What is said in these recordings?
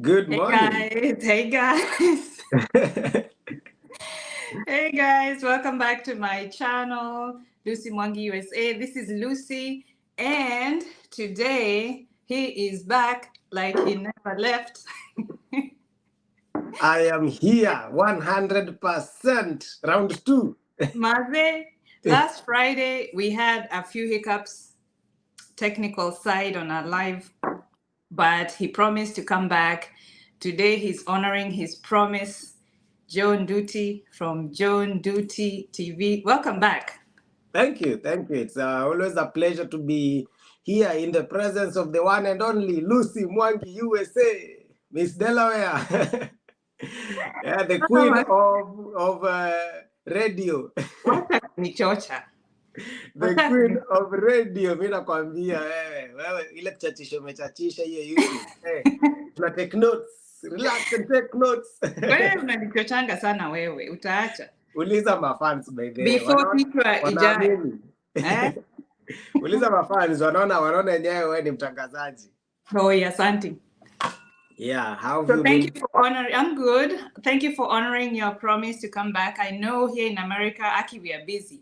Good Hey morning. guys, hey guys, hey guys, welcome back to my channel, Lucy Mwangi USA. This is Lucy, and today he is back like he never left. I am here 100%. Round two. Maze, last Friday we had a few hiccups, technical side on our live, but he promised to come back. Today he's honoring his promise. Joan Nduti from Joan Nduti TV. Welcome back. Thank you. Thank you. It's always a pleasure to be here in the presence of the one and only Lucy Mwangi, USA, Miss Delaware. Yeah, the queen of radio. Wacha kunichocha. The Wacha queen kuni- of radio. Mi nakwambia wewe ile kuchachisha umechachisha hiyo YouTube. Tuna take notes. Relax and take notes. Wewe unanichochanga sana wewe, utaacha. Uliza mafans by the way. Before kichwa ijae. Wanaamini. Eh? Uliza mafans wanaona yenyewe wewe ni mtangazaji. Oh, yeah, asante. Yeah, how have So you thank been? you for honoring. I'm good. Thank you for honoring your promise to come back. I know here in America, Aki, we are busy.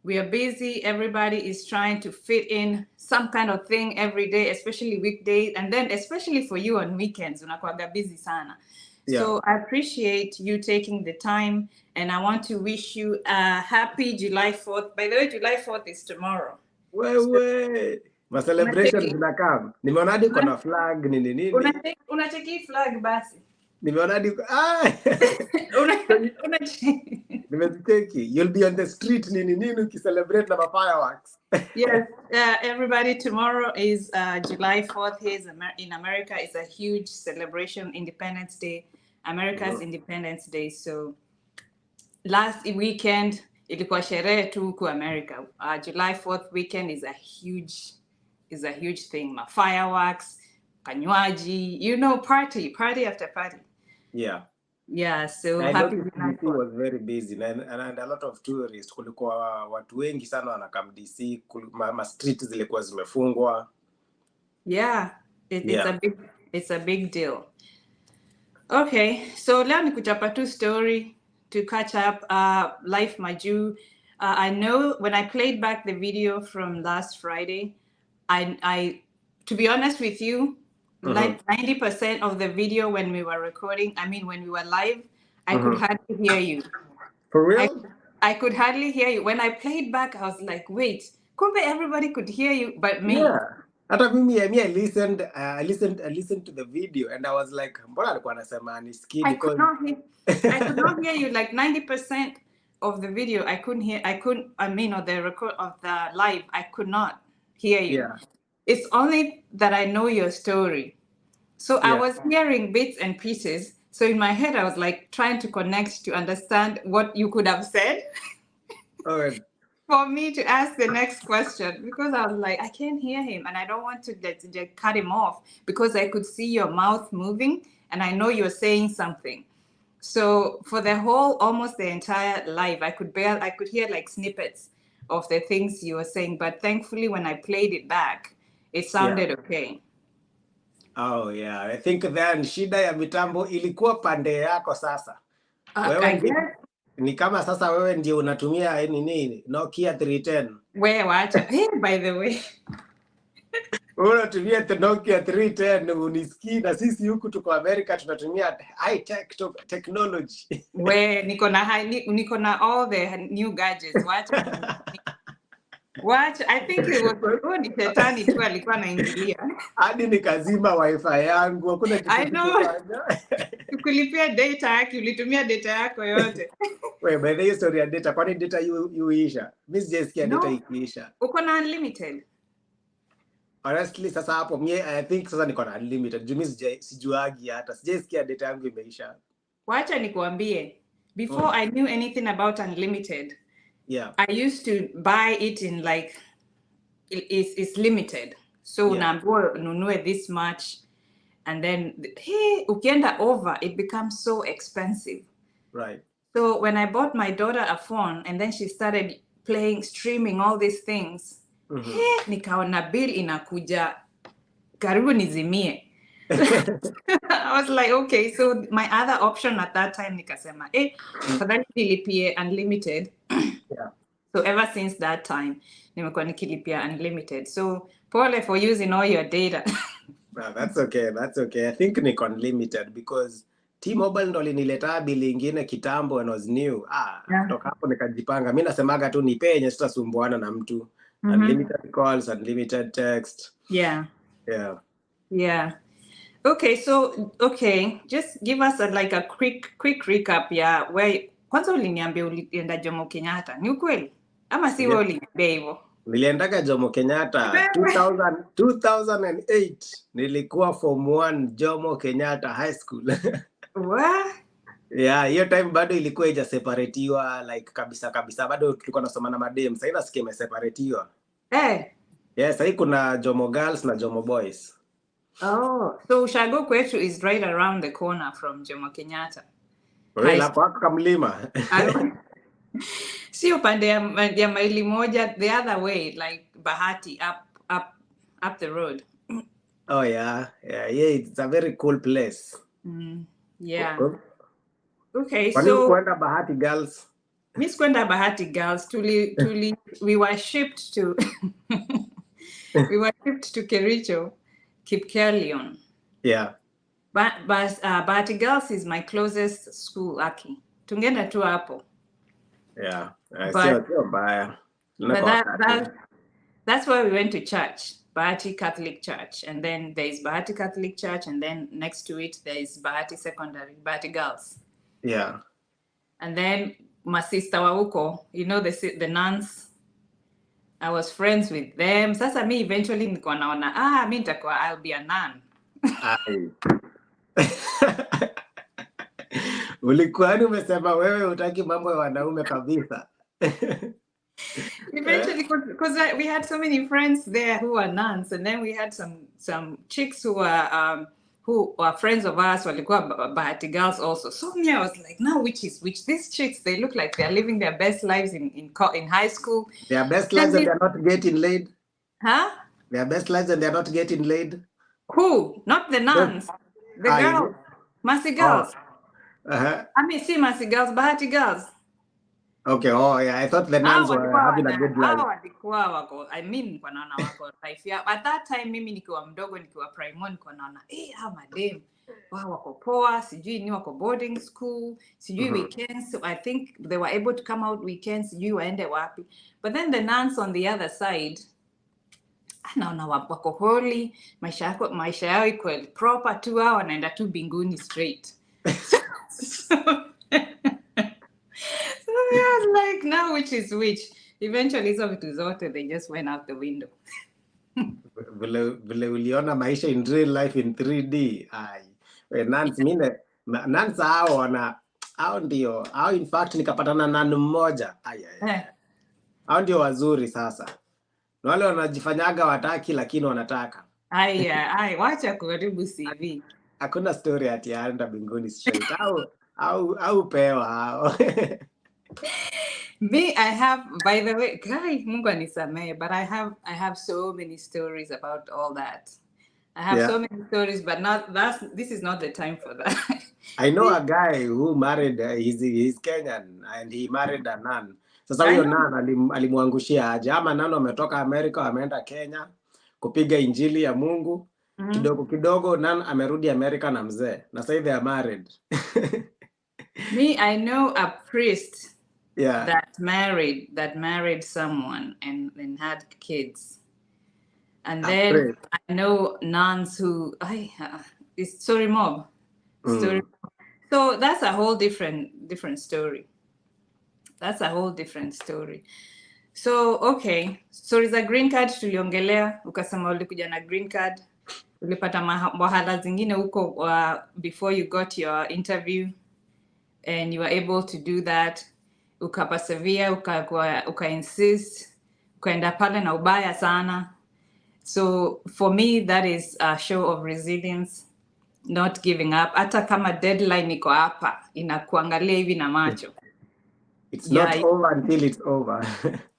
We are busy. Everybody is trying to fit in some kind of thing every day, especially weekdays, and then especially for you on weekends. Unakuwaga busy sana. Yeah. So I appreciate you taking the time, and I want to wish you a happy July 4th. By the way, July 4th is tomorrow. Wewe. Ma celebration zinakam. Nimeona hadi kuna flag nini. Unacheki flag basi. Nimeona hadi Unacheki. nimeziteki. You'll be on the street nini ukicelebrate na fireworks. Yes, everybody, tomorrow is July 4th. Here in America. It's a huge celebration, Independence Day, America's Independence Day. So last weekend, ilikuwa sherehe tu huku America. July 4th weekend is a huge thing. Ma fireworks, kanywaji, party after party. Yeah. Yeah, so I happy noticed July DC 4th. was very busy and a lot of tourists. Kulikuwa watu wengi sana wanakam DC, ma street zilikuwa zimefungwa. Yeah, it's a big deal. Okay, so leo ni kuchapa tu story to catch up. Life Maju. I know when I played back the video from last Friday, I to be honest with you, like 90% of the video when we were recording, when we were live, I could hardly hear you. For real? I could hardly hear you. When I played back, I was like, wait, kumbe everybody could hear you but me. Yeah. Hata mimi I listened to the video and I was like, mbona alikuwa anasema anisikii because I could not hear you. Like 90% of the video or the record of the live, I could not hear you. Yeah. It's only that I know your story. So I was hearing bits and pieces. So in my head, I was like trying to connect to understand what you could have said. Okay. For me to ask the next question, because I was like, I can't hear him and I don't want to cut him off because I could see your mouth moving and I know you're saying something. So for almost the entire live, I could hear like snippets of the things you were saying. But thankfully, when I played it back, it sounded okay. Oh yeah, I think then shida ya mitambo ilikuwa pande yako sasa. Ni kama sasa wewe ndio unatumia nini Nokia 310. Wewe wacha. Hey, by the way. Unatumia Nokia 310 unisikii na sisi huku tuko America tunatumia high tech technology. Wewe niko na all the new gadgets. Wacha. I think it was ni shetani tu alikuwa anaingilia. Hadi nikazima wifi yangu. Hakuna kitu. I know. Ukulipia data yako, ulitumia data yako yote. Wewe by the way, story ya data, kwani data yuisha? Mimi sijasikia data ikiisha. Uko na unlimited? Honestly, sasa hapo I think sasa niko na unlimited. Mimi sijuagi hata. Sijasikia data yangu imeisha. Wacha nikuambie. Before I knew anything about unlimited, I used to buy it in like it's limited. So unaambiwa nunue this much. And then, ukienda over, it becomes so expensive. Right. So when I bought my daughter a phone, and then she started streaming all these things, nikaona bill inakuja karibu nizimie. I was like, okay, so my other option at that time nikasema, afadhali nilipie unlimited. Yeah. So ever since that time, nimekuwa nikilipia unlimited. So pole for using all your data. No, that's okay. That's okay. I think niko unlimited because T-Mobile ndo linileta bili ingine kitambo when I was new. Kutoka hapo nikajipanga. Mimi nasemaga tu nipe yenye sitasumbuana na mtu. Unlimited calls, unlimited text. Yeah. Yeah. Yeah. Okay, so just give us a quick recap ya where kwanza uliniambia ulienda Jomo Kenyatta. Ni ukweli? Ama si wewe uliniambia hivyo? Niliendaga Jomo Kenyatta 2008. Nilikuwa form 1 Jomo Kenyatta High School. What? Yeah, hiyo time bado ilikuwa separatiwa like kabisa. Bado tulikuwa nasoma na madem. Sasa nasikia imeseparatiwa. Yes, sasa kuna Jomo Girls na Jomo Boys. Oh, so Ushago kwetu is right around the corner from Jomo Kenyatta. Wewe la kwa kamlima. Si upande ya maili moja the other way, like Bahati up the road. Oh yeah, it's a very cool place. Yeah. Okay, so kwenda Bahati Girls. Miss kwenda Bahati Girls we were shipped to Kericho, Kipkelion. Yeah. But Bahati Girls is my closest school, Aki. Tungenda tu hapo. Yeah. But that's where we went to church, Bahati Catholic Church, and then there is Bahati Catholic Church, and then next to it there is Bahati Secondary, Bahati Girls. Yeah. And then my sister wa huko, the nuns, I was friends with them. Sasa mi eventually nilikuwa naona mi nitakuwa I'll be a nun. Ulikuwa umesema wewe utaki mambo ya wanaume kabisa. Eventually, because we had so many friends there who are nuns, and then we had some chicks who are friends of ours, walikuwa Bahati Girls also. So me, I was like, now which is which? These chicks, they look like they're living their best lives in high school. Their best lives and they're not getting laid. Huh? Their best lives and they're not getting laid. Who? Not the nuns. The girls. Mercy Girls. I mean, see Mercy Girls, Bahati Girls. Okay, yeah, I thought the nuns were having a good life. I mean, at that time, mimi nikiwa mdogo, nikiwa primary, nilikuwa naona, madem, wako poa, sijui ni wako boarding school, sijui weekends. So I think they were able to come out weekends, sijui waende wapi. But then the nuns on the other side, naona wako holy, maisha yao iko proper tu, wanaenda tu binguni straight. So I was like, now which is which? Eventually, hizo vitu zote, they just went out the window. Vile uliona maisha in real life in 3D. Nuns hao ndio, in fact nikapatana na nun mmoja. Hao ndio wazuri sasa. Na wale wanajifanyaga wataki lakini wanataka. Wacha kuharibu CV. Hakuna story ati aenda binguni straight. Au pewa hao. Me, I have, by the way, guy, Mungu anisamehe, but I have so many stories about all that. I have so many stories, but this is not the time for that. I know a guy who married, he's Kenyan, and he married a nun. Sasa huyo nun alimwangushia aje, ama nun ametoka America, ameenda Kenya kupiga injili ya Mungu. Kidogo nun amerudi America na mzee. Na sasa they are married. Me, I know a priest that married someone and had kids. And then I know nuns who it's story mob. So that's a whole different story. That's a whole different story. So okay, stories za green card tuliongelea, ukasema ulikuja na green card, ulipata mahala zingine huko before you got your interview, and you were able to do that, ukapersevere, uka-insist, ukaenda pale na ubaya sana. So for me, that is a show of resilience, not giving up. Hata kama deadline iko hapa, inakuangalia hivi na macho. It's not over until it's over.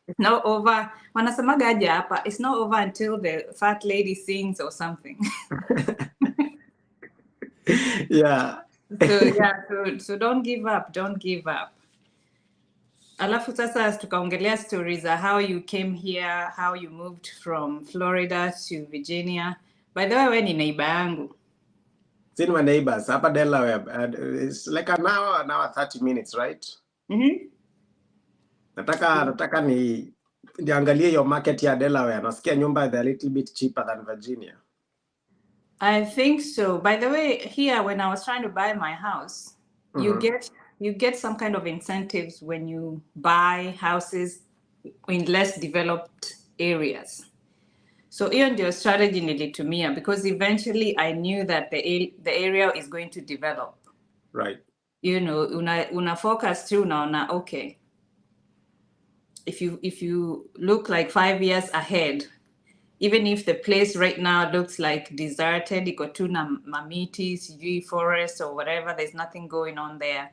It's not over. Wanasemaga aje hapa, it's not over until the fat lady sings or something. Yeah. So yeah, so don't give up, don't give up. Alafu sasa tukaongelea stories za how you came here, how you moved from Florida to Virginia. By the way, we ni neighbor yangu. Seen my neighbors, Upper Delaware. It's like an hour, 30 minutes, right? Nataka niangalie your market ya Delaware. Nasikia nyumba they're a little bit cheaper than Virginia. I think so. By the way, here when I was trying to buy my house, you get some kind of incentives when you buy houses in less developed areas. So hiyo ndio strategy nilitumia because eventually I knew that the area is going to develop. Right. You know, una focus too unaona okay. If you look like 5 years ahead, even if the place right now looks like deserted, iko tu na mamiti, sijui forest or whatever, there's nothing going on there.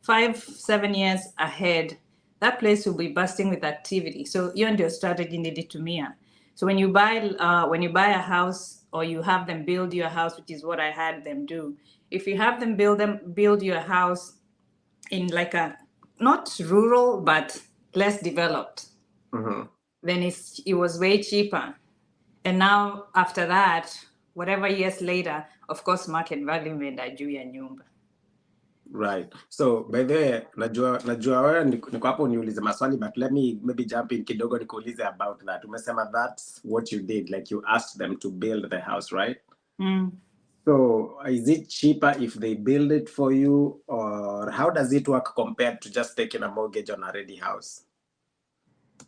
5-7 years ahead, that place will be bursting with activity. So hiyo ndio strategy nilitumia. So when you buy a house or you have them build your house, which is what I had them do, if you have them build your house in like a not rural but less developed, then it was way cheaper. And now after that, whatever years later, of course, market value imeenda juu ya nyumba. Right. So by the way, najua wewe niko hapo niulize maswali, but let me maybe jump in kidogo nikuulize about that. Umesema that's what you did, like you asked them to build the house, right? So is it cheaper if they build it for you, or how does it work compared to just taking a mortgage on a ready house?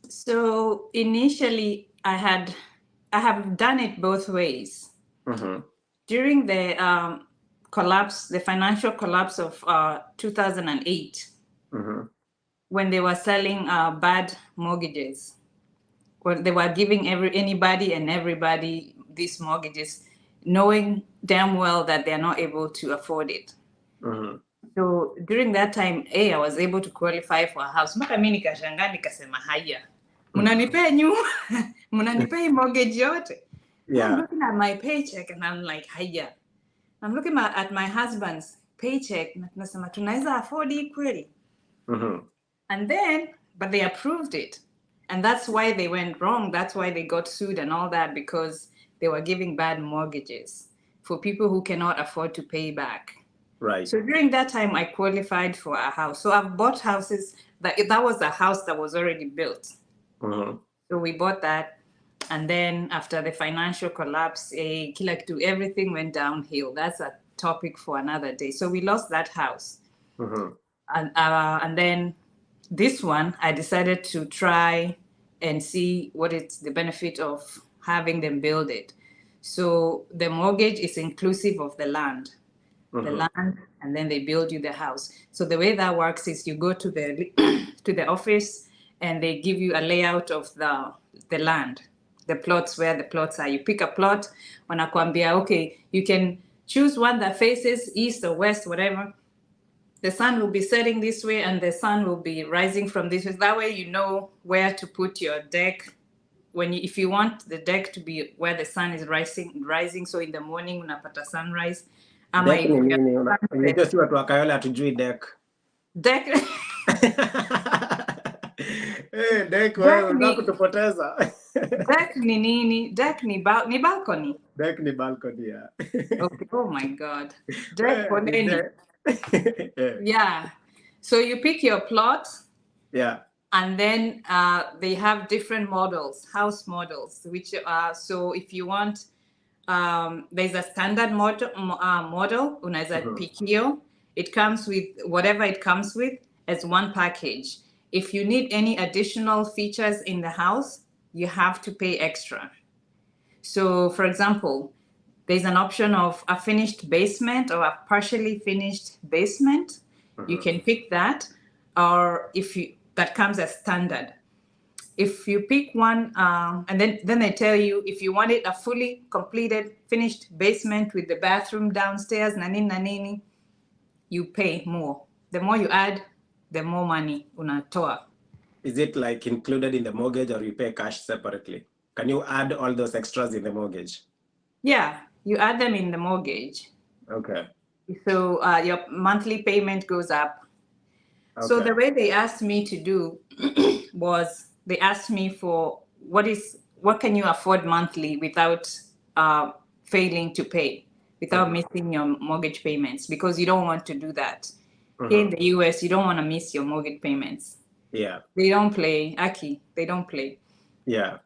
So initially, I have done it both ways. During the collapse, the financial collapse of 2008, when they were selling bad mortgages, when they were giving anybody and everybody these mortgages, knowing damn well that they're not able to afford it. So during that time, I was able to qualify for a house. Mpaka mimi nikashangaa nikasema haya. Mnanipea mnanipea mortgage yote. Yeah. I'm looking at my paycheck and I'm like, haya. I'm looking at my husband's paycheck na tunasema tunaweza afford hii kweli. And then, but they approved it. And that's why they went wrong. That's why they got sued and all that, because they were giving bad mortgages for people who cannot afford to pay back. Right. So during that time, I qualified for a house. So I've bought houses that was a house that was already built. So we bought that. And then after the financial collapse, everything went downhill. That's a topic for another day. So we lost that house. And then this one, I decided to try and see what is the benefit of having them build it. So the mortgage is inclusive of the land. The land, and then they build you the house. So the way that works is you go to the to the office and they give you a layout of the land, the plots, where the plots are. You pick a plot, wanakuambia, okay, you can choose one that faces east or west, whatever. The sun will be setting this way and the sun will be rising from this way. That way you know where to put your deck. If you want the deck to be where the sun is rising, so in the morning unapata sunrise. Deck ni nini? Unajua si watu wa Kayole hatujui deck. Deck. Deck wewe unakutupoteza. Deck ni nini? Deck ni balcony. Deck ni balcony, yeah. Okay. Oh my God. Deck for nini? Yeah. So you pick your plot. Yeah. And then they have different models, house models, which so if you want, there's a standard model, unaweza pikio. It comes with whatever it comes with as one package. If you need any additional features in the house, you have to pay extra. So for example, there's an option of a finished basement or a partially finished basement. You can pick that, or that comes as standard. If you pick one, and then they tell you if you want it a fully completed, finished basement with the bathroom downstairs, nanini, you pay more. The more you add, the more money unatoa. Is it like included in the mortgage, or you pay cash separately? Can you add all those extras in the mortgage? Yeah, you add them in the mortgage. Okay. So your monthly payment goes up. Okay. So the way they asked me to do was they asked me for what can you afford monthly without failing to pay, without missing your mortgage payments, because you don't want to do that. Here in the US, you don't want to miss your mortgage payments. Yeah. They don't play, Aki. They don't play. Yeah.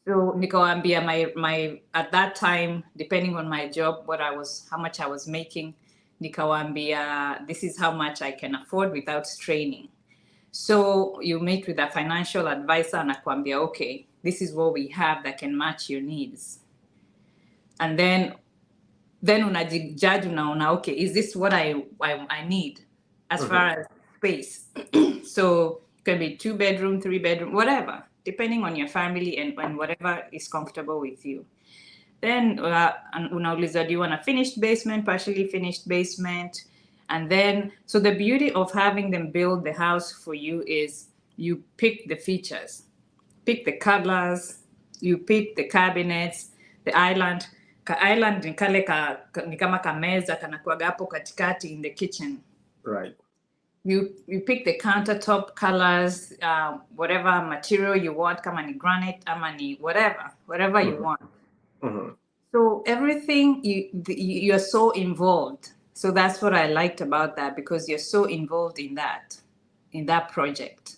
So nikawambia my at that time, depending on my job, how much I was making, nikawambia this is how much I can afford without straining. So you meet with a financial advisor and akwambia, okay, this is what we have that can match your needs. And then unajudge unaona, okay, is this what I need as far as space? So it can be 2-bedroom, 3-bedroom, whatever, depending on your family and whatever is comfortable with you. Then unauliza, do you want a finished basement, partially finished basement? And then, so the beauty of having them build the house for you is you pick the features, pick the colors, you pick the cabinets, the island. Ka island ni kale ni kama kameza kanakuwaga hapo katikati in the kitchen. Right. You pick the countertop colors, whatever material you want, kama ni granite, ama ni whatever you want. So everything, you're so involved. So that's what I liked about that, because you're so involved in that project.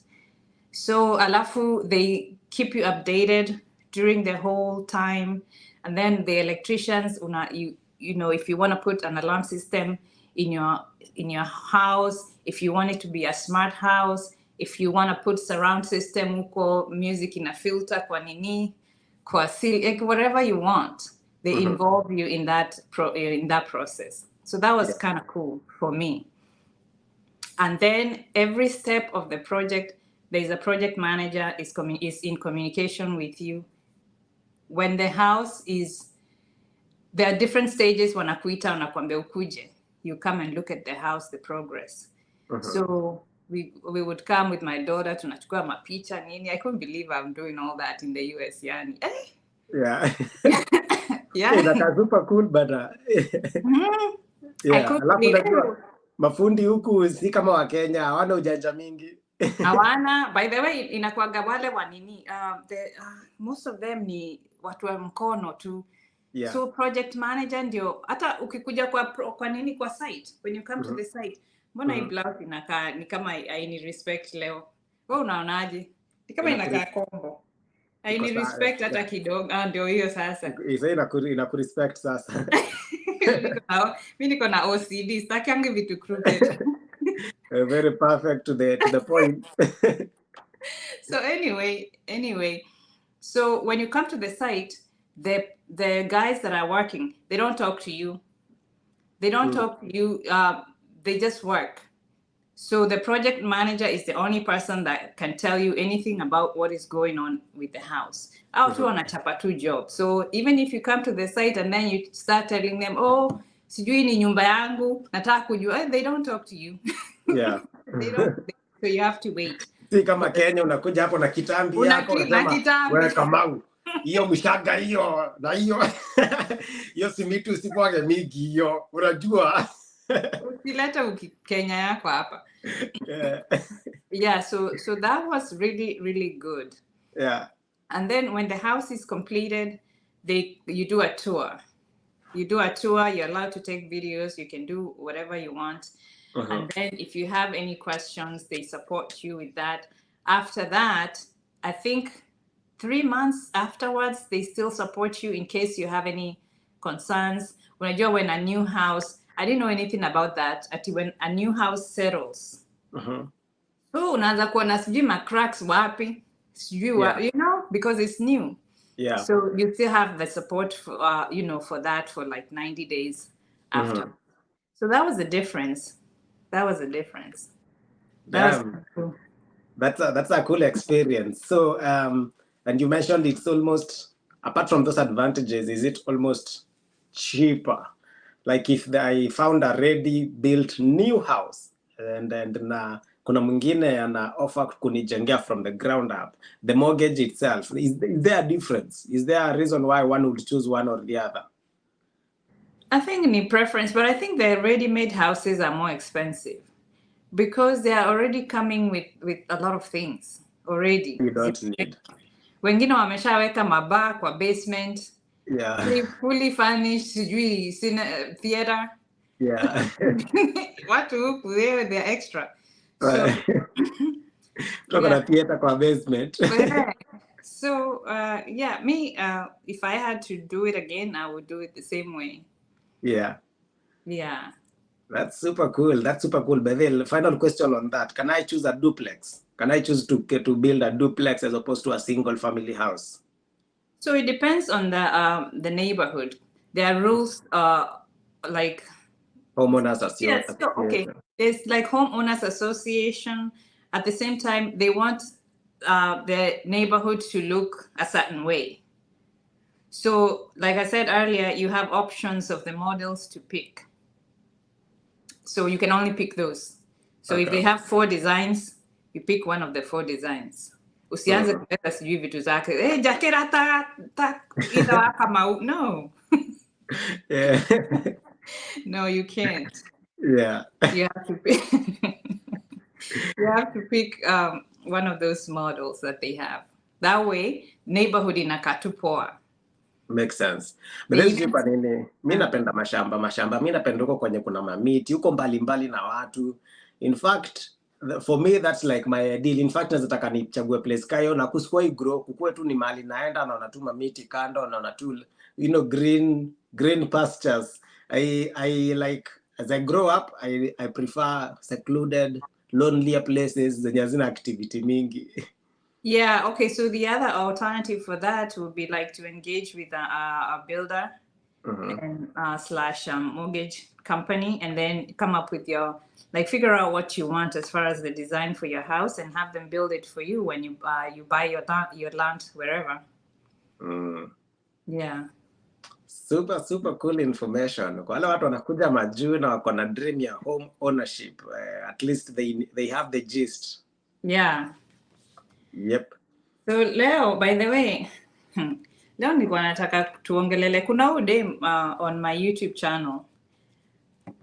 So alafu, they keep you updated during the whole time. And then the electricians, you know, if you want to put an alarm system in your house, if you want it to be a smart house, if you want to put surround system uko, music in a filter kwa nini, kwa seal, whatever you want, they involve you in that process. So that was kind of cool for me. And then every step of the project, there's a project manager is in communication with you. When the house is, there are different stages. Wanakuita wanakuambia ukuje. You come and look at the house, the progress. So we would come with my daughter, tunachukua mapicha nini. I couldn't believe I'm doing all that in the US, yani. Yeah. Yeah. That's super cool, but yeah. Alafu najua mafundi huku si kama wa Kenya, hawana ujanja mingi. Hawana, by the way, inakuwaga wale wa nini, most of them ni watu wa mkono tu. Yeah. So project manager ndio, hata ukikuja kwa nini kwa site, when you come to the site, mbona hii blouse inakaa ni kama haini respect leo? Wewe unaonaje? Ni kama inakaa kombo. Haini respect hata kidogo. Ndio hiyo sasa. Isa inakurespect sasa. Mimi niko na OCD, sitakangi vitu crooked. Very perfect to the point. So anyway, so when you come to the site, the guys that are working, they don't talk to you. They don't talk to you. They just work. So the project manager is the only person that can tell you anything about what is going on with the house. Au tu wanachapa tu job. So even if you come to the site and then you start telling them, oh, sijui ni nyumba yangu, nataka kujua, they don't talk to you. Yeah. They don't. So you have to wait. Si kama Kenya unakuja hapo na kitambi yako unasema wewe Kamau, hiyo mshaga hiyo na hiyo simiti usipwage mingi hiyo, unajua. Usileta Kenya yako hapa. Yeah, so that was really, really good. Yeah. And then when the house is completed, you do a tour. You do a tour, you're allowed to take videos, you can do whatever you want. And then if you have any questions, they support you with that. After that, I think 3 months afterwards, they still support you in case you have any concerns. When a new house, I didn't know anything about that until when a new house settles. So unaanza kuona sijui ma cracks wapi, sijui you know, because it's new. Yeah. So you still have the support for you know, for that for like 90 days after. So that was the difference. That was the difference. That's cool. That's a cool experience. So and you mentioned it's almost, apart from those advantages, is it almost cheaper? Like if I found a ready built new house and na kuna mwingine ana offer kunijengea from the ground up, the mortgage itself, is there a difference? Is there a reason why one would choose one or the other? I think any preference, but I think the ready-made houses are more expensive because they are already coming with a lot of things already. You don't need. Wengine wameshaweka mabaa kwa basement. Yeah. Fully furnished, sijui theater. Yeah. Watu huku they're extra. So yeah. Theater kwa basement. So yeah, me if I had to do it again, I would do it the same way. Yeah. Yeah. That's super cool. That's super cool. But the final question on that: can I choose a duplex? Can I choose to build a duplex as opposed to a single family house? So it depends on the neighborhood. There are rules like homeowners association. Yes. So, okay. There's like homeowners association. At the same time, they want the neighborhood to look a certain way. So, like I said earlier, you have options of the models to pick. So you can only pick those. So if they have 4 designs, you pick one of the 4 designs. Usianze kuleta sijui vitu zake. Jakera ta ila kama no. Yeah. No, you can't. Yeah. You have to pick. You have to pick one of those models that they have. That way, neighborhood inakaa tu poa. Makes sense. But there's kwa nini mimi napenda mashamba. Mimi napenda huko kwenye kuna mamiti, huko mbali na watu. In fact, for me that's like my ideal. In fact, nataka nichague place kayo na kusikuwa grow, kukue tu ni mali naenda naona tu mamiti kando naona tu green pastures. I like as I grow up I prefer secluded, lonelier places zenye hazina activity mingi. Yeah, okay, so the other alternative for that would be like to engage with a builder and / mortgage company, and then come up with your, like, figure out what you want as far as the design for your house and have them build it for you when you buy your land wherever. Yeah. Super cool information. Kwa wale watu wanakuja majuu na wako na dream ya home ownership, at least they have the gist. Yeah. Yep. So leo, by the way, leo nilikuwa nataka tuongelele kuna udem on my YouTube channel.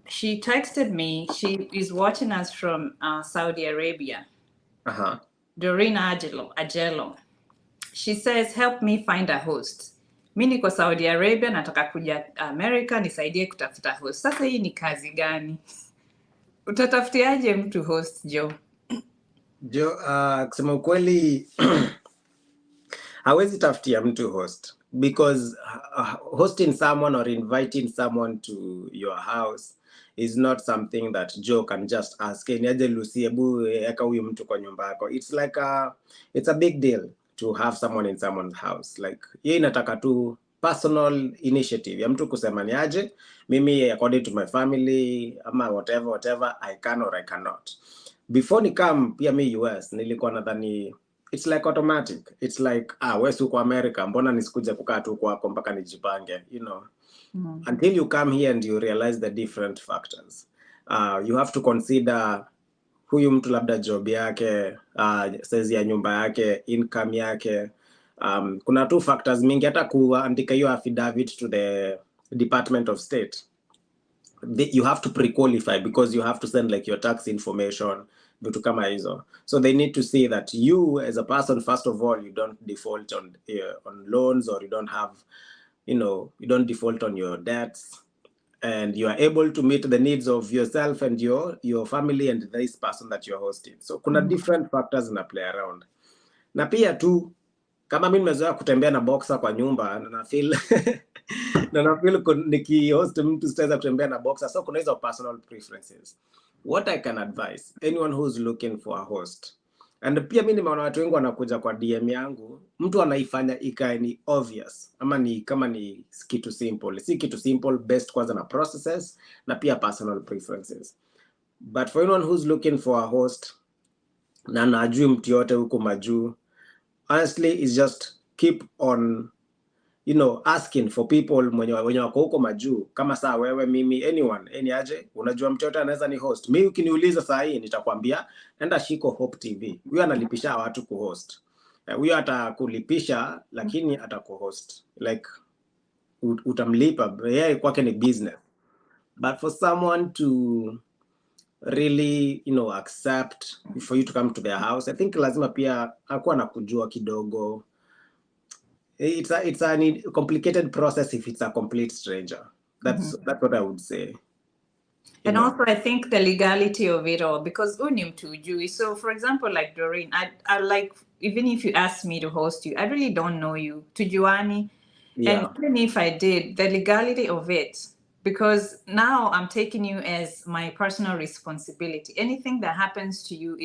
She texted me. She is watching us from Saudi Arabia. Doreen Agelo. She says, help me find a host. Mi niko Saudi Arabia, nataka kuja America, nisaidie kutafuta host. Sasa hii ni kazi gani? Utatafutiaje mtu host, Joe? Kusema ukweli hawezi tafutia mtu host, because hosting someone or inviting someone to your house is not something that Joe can just ask. Niaje Lucy, hebu eka huyu mtu kwa nyumba yako. It's a big deal to have someone in someone's house. Like, yeye inataka tu personal initiative ya mtu kusema ni aje, mimi according to my family ama whatever I can or I cannot. Before ni come pia mi US nilikuwa nadhani it's like automatic. It's like wewe uko America, mbona nisikuje kukaa tu kwako mpaka nijipange, you know. Until you come here and you realize the different factors. You have to consider huyu mtu labda job yake, size ya nyumba yake, income yake. Kuna two factors mingi, hata kuandika hiyo affidavit to the Department of State. You have to pre-qualify because you have to send like your tax information, vitu kama hizo. So they need to see that you as a person, first of all, you don't default on loans, or you don't have, you don't default on your debts, and you are able to meet the needs of yourself and your family and this person that you're hosting. So kuna different factors na play around. Na pia tu kama mimi nimezoea kutembea na boxer kwa nyumba na feel na feel niki-host mtu sitaweza kutembea na boxer, so kuna hizo personal preferences. What I can advise anyone who's looking for a host, and pia mimi nimeona watu wengi wanakuja kwa DM yangu, mtu anaifanya ikae ni obvious ama ni kama ni kitu simple. Si kitu simple, best kwanza na processes na pia personal preferences. But for anyone who's looking for a host na najui mtu yote huko majuu, honestly, it's just keep on, asking for people mwenye wako huko majuu. Kama saa wewe, mimi, anyone, aje, unajua mtu yote anaweza ni host. Mimi ukiniuliza saa hii nitakwambia enda shiko Hope TV. Huyo analipisha watu kuhost. Huyo atakulipisha lakini atakuhost. Like, utamlipa, yeye kwake ni business. But for someone to really, accept for you to come to their house, I think lazima pia akuwa na kujua kidogo. It's a complicated process if it's a complete stranger. That's what I would say. And also, I think the legality of it all, because unim tujui. So, for example, like Doreen, I like, even if you ask me to host you, I really don't know you, tujuani. Yeah. And even if I did, the legality of it, because now I'm taking you as my personal responsibility. Anything that happens to you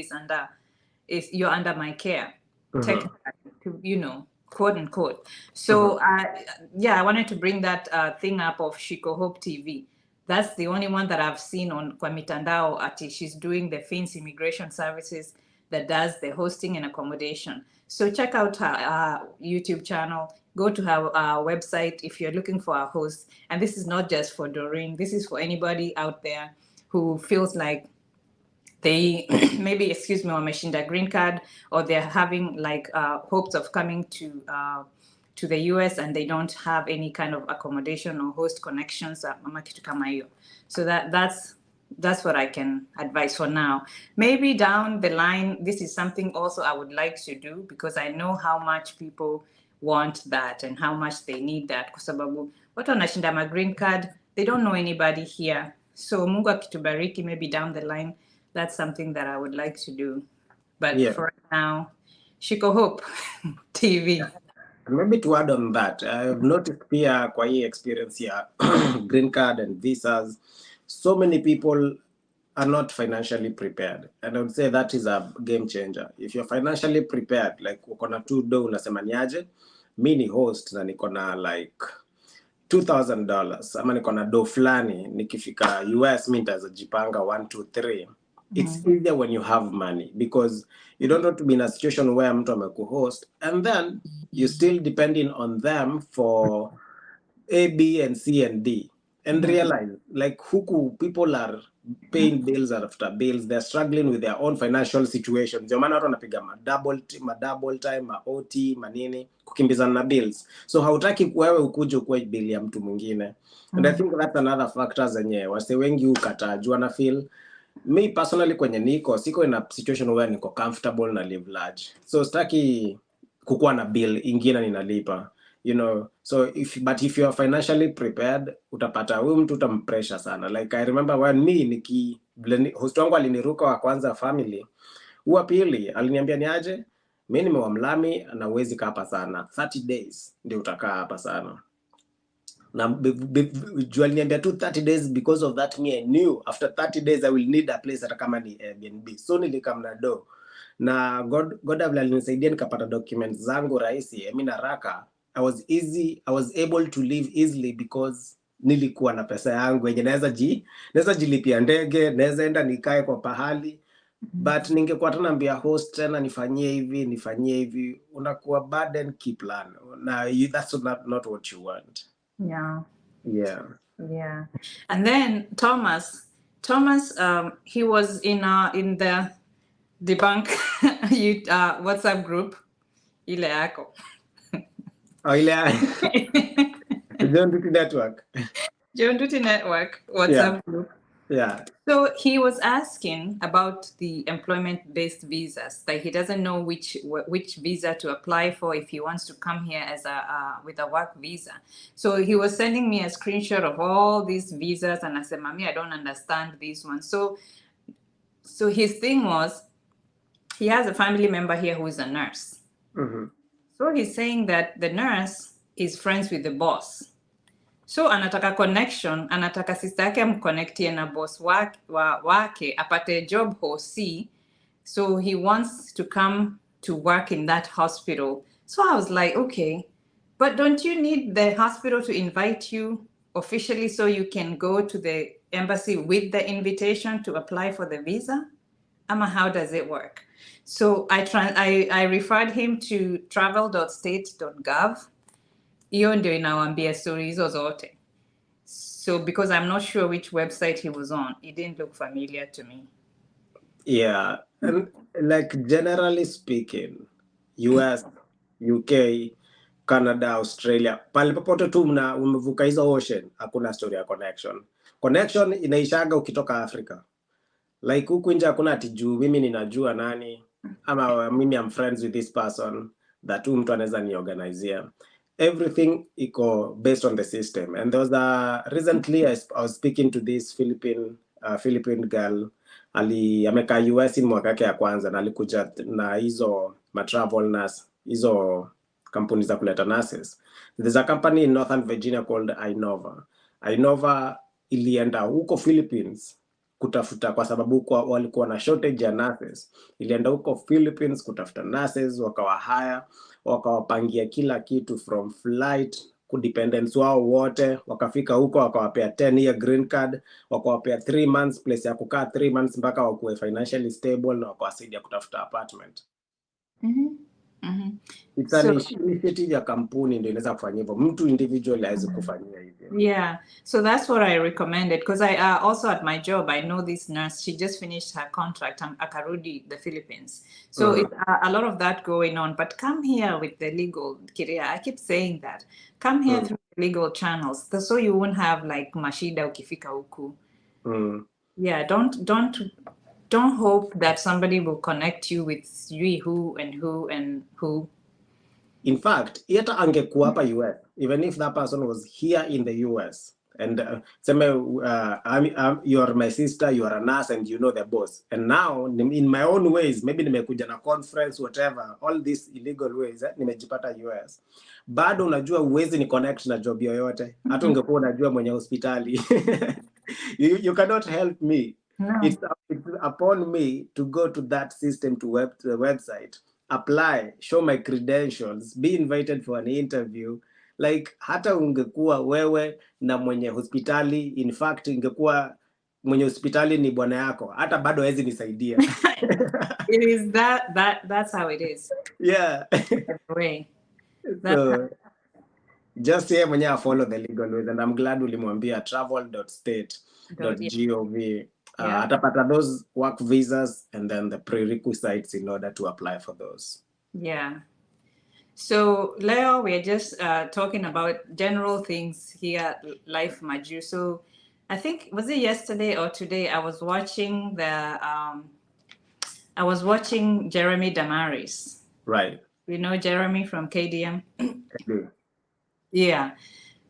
you're under my care, technically, quote unquote. So, I wanted to bring that thing up of Shiko Hope TV. That's the only one that I've seen on kwa mitandao ati she's doing the Finns Immigration Services that does the hosting and accommodation. So check out her YouTube channel. Go to her website if you're looking for a host. And this is not just for Doreen. This is for anybody out there who feels like they maybe, wameshinda green card, or they're having like hopes of coming to the US and they don't have any kind of accommodation or host connections. So that's what I can advise for now. Maybe down the line, this is something also I would like to do, because I know how much people want that and how much they need that. Kwa sababu watu wanashinda ma green card, they don't know anybody here. So Mungu akitubariki, maybe down the line, that's something that I would like to do. But for right now, Shiko Hope TV. Maybe to add on that, I've noticed pia kwa hii experience here, green card and visas, so many people are not financially prepared. And I would say that is a game changer. If you're financially prepared, like uko na tu do unasema niaje, mi ni host na niko na like $2,000 ama niko na do fulani, nikifika US mi nitazajipanga 1 2 3. It's easier when you have money, because you don't want to be in a situation where mtu amekuhost and then you're still depending on them for A, B, and C, and D. And realize, like, huku people are paying bills after bills. They're struggling with their own financial situations. Ndio maana watu wanapiga double time, OT, manini, kukimbizana na bills. So hautaki wewe ukuje ukue bill ya mtu mwingine. And I think that's another factor zenye wase wengi ukatajua na feel. Me personally kwenye siko in a situation where niko comfortable na live large. So sitaki kukuwa na bill ingine ninalipa. So if you are financially prepared, utapata huyu mtu utampressure sana. Like I remember when host wangu aliniruka wa kwanza family, huwa pili aliniambia niaje, mimi nimewa Mlami na uwezi kaa hapa sana, 30 days ndio utakaa hapa sana. Na aliniambia tu 30 days, because of that me I knew after 30 days I will need a place hata kama ni Airbnb. So nilikamna do na God alinisaidia nikapata documents zangu rahisi, haraka. I was able to live easily because nilikuwa na pesa yangu yenye naweza jilipia ndege, naweza enda nikae kwa pahali. But ningekuwa tunaambia host tena nifanyie hivi, unakuwa burden keep plan. Na that's not what you want. Yeah. And then Thomas, he was in the debunk WhatsApp group ile yako. Oh, ile Nduti network. Nduti network WhatsApp group. Yeah. So he was asking about the employment-based visas. Like he doesn't know which visa to apply for if he wants to come here as with a work visa. So he was sending me a screenshot of all these visas, and I said, "Mami, I don't understand these ones." So his thing was, he has a family member here who is a nurse. So he's saying that the nurse is friends with the boss. So anataka connection, anataka sister yake amconnectie na boss wake apate job hosi. So he wants to come to work in that hospital. So I was like, okay, but don't you need the hospital to invite you officially so you can go to the embassy with the invitation to apply for the visa? Ama, how does it work? So I referred him to travel.state.gov. Hiyo ndio inawaambia story hizo zote. So because I'm not sure which website he was on, it didn't look familiar to me. Yeah, and like generally speaking, US, UK, Canada, Australia, pale popote tu umevuka hizo ocean, hakuna story ya connection. Connection inaishaga ukitoka Africa. Like huku nje hakuna ati juu mimi ninajua nani ama mimi am friends with this person that mtu anaweza niorganizea. Everything iko based on the system. And there was recently I was speaking to this Philippine girl. Amekaa US in mwaka yake ya kwanza na alikuja na hizo travel nurse, hizo kampuni za kuleta nurses. There's a company in Northern Virginia called Inova ilienda huko Philippines kutafuta, kwa sababu walikuwa na shortage ya nurses. Ilienda huko Philippines kutafuta nurses, wakawahire, wakawapangia kila kitu from flight ku dependents wao wote, wakafika huko wakawapea 10-year green card, wakawapea 3 months place ya kukaa 3 months mpaka wakuwe financially stable na wakawasaidia kutafuta apartment. It's an initiative ya kampuni ndio inaweza kufanya hivyo. Mtu individual hawezi kufanyia hivyo. Yeah, so that's what I recommended, because I also at my job I know this nurse, she just finished her contract akarudi the Philippines, so it's a lot of that going on. But come here with the legal, Kiria, I keep saying that, come here through the legal channels, so you won't have like mashida ukifika huku. Yeah, don't hope that somebody will connect you with who and who. In fact, hata angekuwa hapa US, even if that person was here in the US, and you are my sister, you are a nurse, and you know the boss, and now in my own ways, maybe nimekuja na conference, whatever, all these illegal ways, nimejipata US, bado unajua uwezi ni connect na job yoyote, hata ungekuwa unajua mwenye hospitali. you cannot help me. No. It's upon me to go to that system, to the website, apply, show my credentials, be invited for an interview. Like hata ungekuwa wewe na mwenye hospitali, in fact ingekuwa mwenye hospitali ni bwana yako, hata bado hawezi nisaidia. It is that's how it is. Yeah. Way. So, just here mwenye follow the legal ways, and I'm glad ulimwambia travel.state.gov. Atapata those work visas and then the prerequisites in order to apply for those. Yeah. So Leo, we're just talking about general things here, Life Maju. So I think, was it yesterday or today, I was watching Jeremy Damaris. Right. You know Jeremy from KDM? I do. Yeah.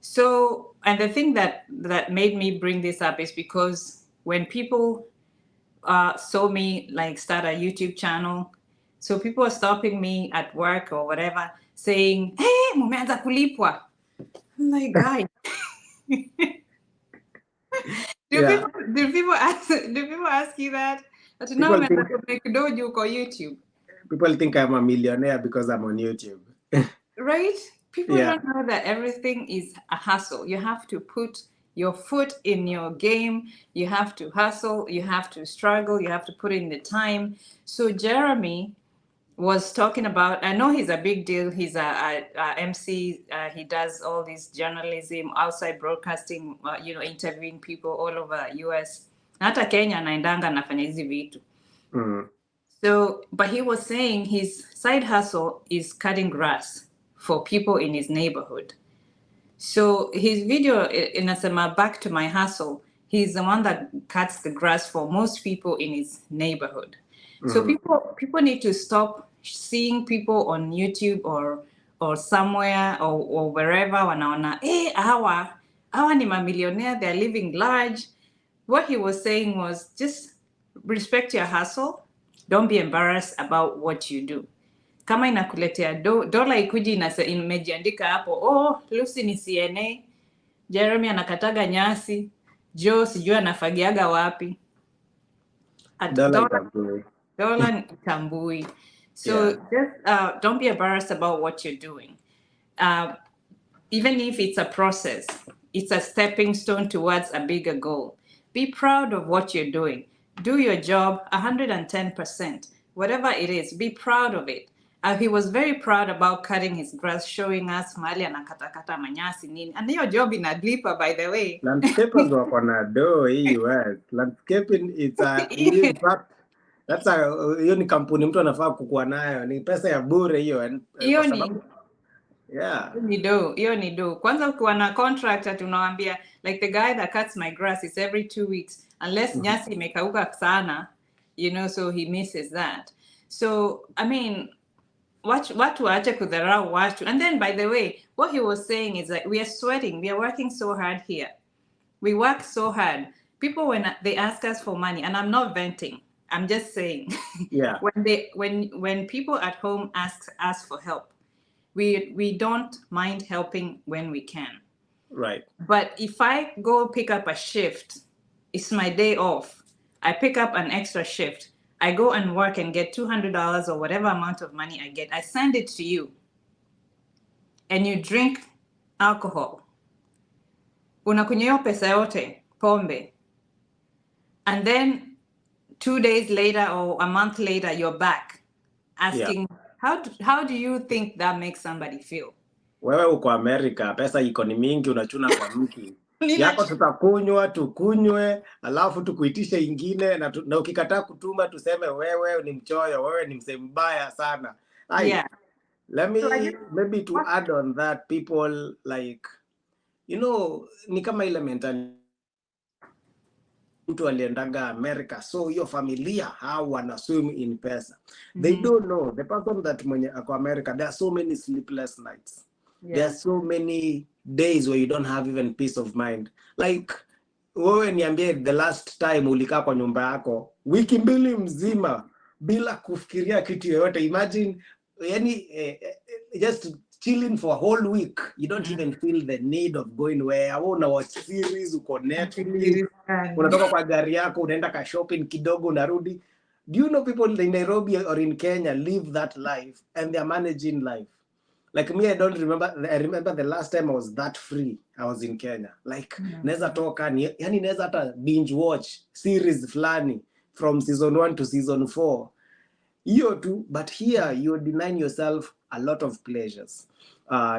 So, and the thing that made me bring this up is because when people saw me like start a YouTube channel, so people are stopping me at work or whatever saying, "Hey, mumeanza kulipwa." I'm like, guys. Do people ask you that? People think I'm a millionaire because I'm on YouTube. Right? People don't know that everything is a hustle. You have to put your foot in your game, you have to hustle, you have to struggle, you have to put in the time. So Jeremy was talking about, I know he's a big deal, he's a MC, he does all this journalism, outside broadcasting, interviewing people all over US. Hata Kenya anaendanga anafanya hizi vitu. So, but he was saying his side hustle is cutting grass for people in his neighborhood. So his video inasema back to my hustle, he's the one that cuts the grass for most people in his neighborhood. So people need to stop seeing people on YouTube or somewhere or wherever wanaona, hey, hawa ni mamillionaire, they're living large. What he was saying was just respect your hustle. Don't be embarrassed about what you do. Kama inakuletea dola ikuji imejiandika hapo, Lucy ni CNA, Jeremy anakataga nyasi, Joe sijui anafagiaga wapi. Dola tambui. So just don't be embarrassed about what you're doing. Even if it's a process, it's a stepping stone towards a bigger goal. Be proud of what you're doing. Do your job 110%. Whatever it is, be proud of it. He was very proud about cutting his grass, showing us mahali anakatakata manyasi nini. And hiyo job inadlipa, by the way. Landscapers wako na do hii US. Landscaping is in fact, hiyo ni kampuni mtu anafaa kukuwa nayo. Ni pesa ya bure hiyo. Hiyo ni Yeah. Hiyo ni do. Kwanza ukiwa na contractor tunawaambia like the guy that cuts my grass is every 2 weeks unless nyasi imekauka sana, you know, so he misses that. So I mean, watu waache kudharau watu. And then by the way, what he was saying is that we are sweating, we are working so hard here. We work so hard. People, when they ask us for money, and I'm not venting, I'm just saying, Yeah. when people at home ask for help, we don't mind helping when we can. Right. But if I go pick up a shift, it's my day off. I pick up an extra shift. I go and work and get $200 or whatever amount of money I get. I send it to you. And you drink alcohol. Unakunywa pesa yote, pombe. And then 2 days later or a month later, you're back asking, how do you think that makes somebody feel? Wewe uko America, pesa iko ni mingi, unachuna kwa mti. Yako tutakunywa, tukunywe, alafu tukuitishe ingine, na ukikataa kutuma tuseme wewe ni mchoyo, wewe ni msee mbaya sana. Yeah. Let me maybe to add on that, people like, you know, ni kama ile mentality mtu aliendaga America, so hiyo familia hao wana swim in pesa. They don't know the person that mwenye ako America, there are so many sleepless nights. Yeah. There are so many days where you don't have even peace of mind. Like, wewe niambie the last time ulikaa kwa nyumba yako wiki mbili mzima bila kufikiria kitu yoyote. Imagine yani just chilling for a whole week. You don't even feel the need of going where. Una watch series, uko Netflix, unatoka kwa gari yako, unaenda ka shopping kidogo, unarudi. Do you know people in Nairobi or in Kenya live that life and they're managing life? Like me, I remember the last time I was that free. I was in Kenya. Like, neza toka, yani neza hata binge watch series flani from season 1 to season 4. Hiyo tu, but here you're denying yourself a lot of pleasures.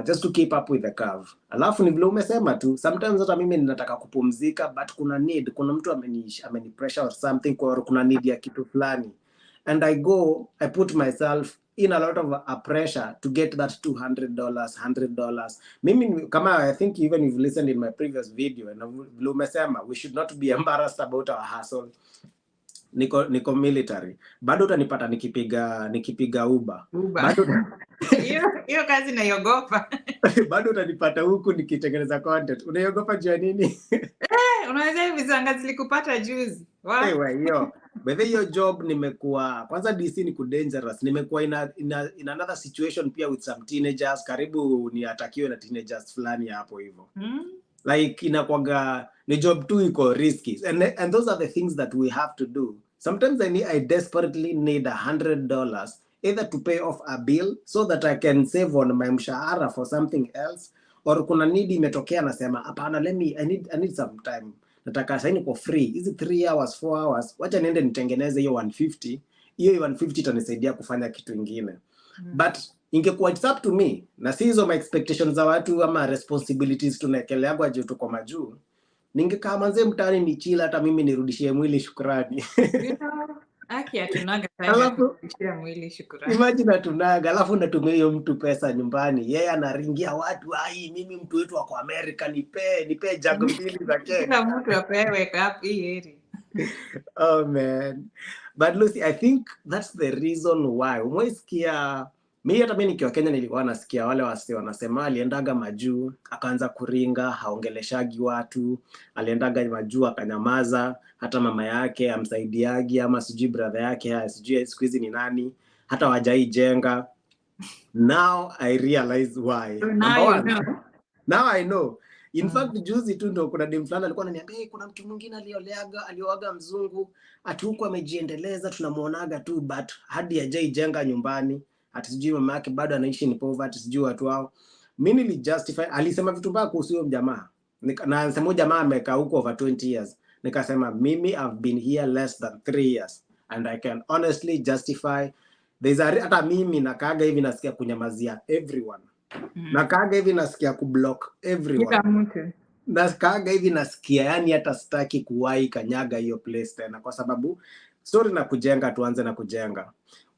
Just to keep up with the curve. Alafu ni vile umesema tu, sometimes hata mimi ninataka kupumzika, but kuna mtu ameni pressure or something, kuna need ya kitu flani. And I put myself in a lot of pressure to get that $200, $100. Mimi kama I think even you've listened in my previous video, and umesema we should not be embarrassed about our hustle. Niko military. Bado utanipata nikipiga Uber. Bado hiyo kazi naiogopa. Bado utanipata huku nikitengeneza content. Unaiogopa jua nini? Unaweza hivi zanga zilikupata juzi. Anyway, hiyo job nimekuwa kwanza DC ni ku dangerous. Nimekuwa in another situation pia with some teenagers, karibu niatakiwe na teenagers fulani hapo hivyo. Like inakwaga ni job tu iko risky, and those are the things that we have to do. Sometimes I desperately need $100 either to pay off a bill so that I can save on my mshahara for something else, or kuna need imetokea nasema hapana, I need some time, nataka sasa niko free hizi 3 hours 4 hours, wacha niende nitengeneze hiyo 150. Hiyo 150 itanisaidia kufanya kitu kingine. But ingekuwa it's up to me, na si hizo my expectations za watu ama responsibilities tunakeleagwa juu tuko majuu, ningekaa manze mtaani ni chill, hata mimi nirudishie mwili shukrani. Atunaga time kurudishia mwili shukrani. Imagine atunaga, alafu natumia hiyo mtu pesa nyumbani, yeye anaringia watu, mimi mtu wetu wako America, nipe jago mbili za keki. Kila mtu apewe kapi heri. Oh man. But Lucy, I think that's the reason why. Umesikia mimi hata mimi nikiwa Kenya nilikuwa nasikia wale wasi wanasema aliendaga majuu, akaanza kuringa, haongeleshagi watu, aliendaga majuu akanyamaza, hata mama yake amsaidiagi ama sijui brother yake sijui siku hizi ni nani, hata wajaijenga. Now I realize why. Now I know. In fact, juzi tu ndo kuna dem fulani alikuwa ananiambia kuna mtu mwingine alioaga mzungu, ati huko amejiendeleza, tunamuonaga tu, but hadi hajaijenga nyumbani, ati sijui mama yake bado anaishi ni poverty, sijui watu wao. Mimi nilijustify, alisema vitu mbaya kuhusu huyo jamaa. Na anasema jamaa amekaa huko over 20 years. Nikasema mimi I've been here less than 3 years and I can honestly justify. Hata mimi nakaaga hivi nasikia kunyamazia everyone. Nakaaga hivi nasikia kublock everyone. Nakaaga hivi nasikia yani hata sitaki kuwahi kanyaga hiyo place tena, kwa sababu story na kujenga, tuanze na kujenga.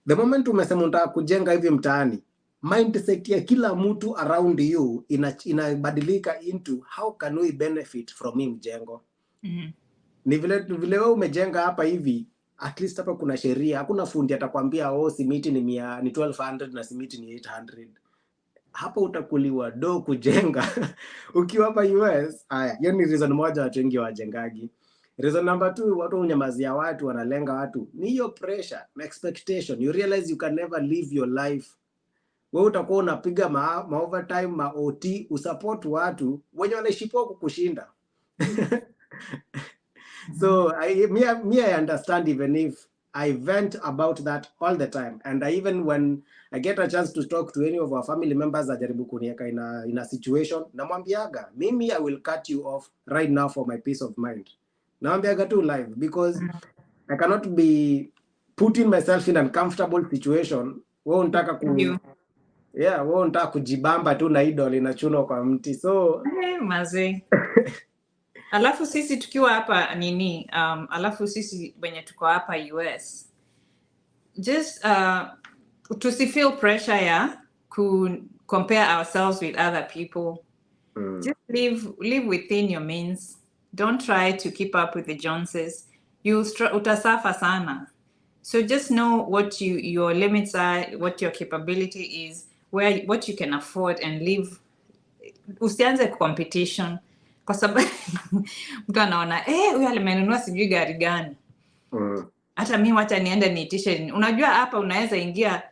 The moment umesema unataka kujenga hivi mtaani, mindset ya kila mtu around you inabadilika into how can we benefit from him mjengo. Ni vile wewe umejenga hapa hivi, at least hapa kuna sheria, hakuna fundi atakwambia simiti ni 1200 na simiti ni 800. Hapa utakuliwa do kujenga ukiwa hapa US. Haya, hiyo ni reason moja watu wengi wajengagi. Reason number 2, watu unyamazia watu, wanalenga watu, ni hiyo pressure na expectation. You realize you can never live your life. Wewe utakuwa unapiga ma overtime, ma OT, usupport watu wenye wanaishi poa kukushinda. So I understand, even if I vent about that all the time, and even when I get a chance to talk to any of our family members ajaribu kunieka in a situation, namwambiaga mimi I will cut you off right now for my peace of mind. Namwambiaga tu live, because I cannot be putting myself in an uncomfortable situation. Wewe unataka wewe unataka kujibamba tu na idol inachunwa kwa mti. So maze. Alafu sisi tukiwa hapa alafu sisi wenye tuko hapa US, just to feel pressure ya compare ourselves with other people. Just live within your means. Don't try to keep up with the Joneses. Utasafa sana. So just know what your limits are, what your capability is, what you can afford, and live. Usianze competition. Kwa sababu mtu anaona huyu alimenunua sijui gari gani. Hata mimi wacha niende niitishe. Unajua hapa unaweza ingia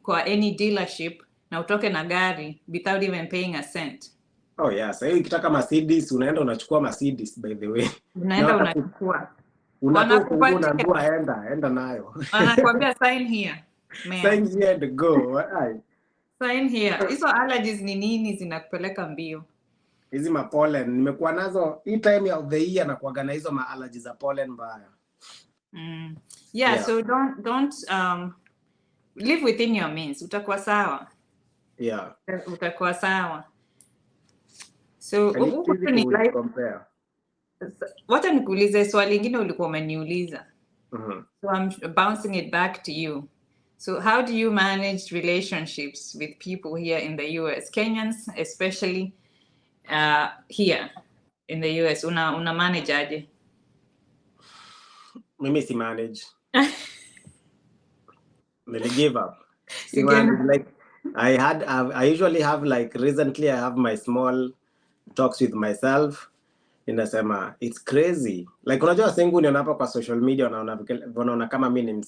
kwa any dealership na utoke na gari without even paying a cent. Oh yeah, sasa ukitaka Mercedes unaenda unachukua Mercedes, by the way. Unaenda unachukua. Unaambiwa enda nayo. Anakuambia sign here. Sign here and go. Sign here. Hizo allergies ni nini zinakupeleka mbio? Hizi ma pollen nimekuwa nazo hii time of the year, na kuaga na hizo ma allergies za pollen mbaya. Yeah, so don't live within your means. Utakuwa sawa. Yeah. Utakuwa sawa. So compare. Wacha nikuulize swali lingine ulikuwa umeniuliza. So I'm bouncing it back to you. So how do you manage relationships with people here in the US? Kenyans especially here in the US, una manage aje? Mimi si manage. Really give up. Like I usually have, like recently I have my small talks with myself. Inasema it's crazy. Like unajua sengu niona hapa kwa social media wanaona kama mimi ni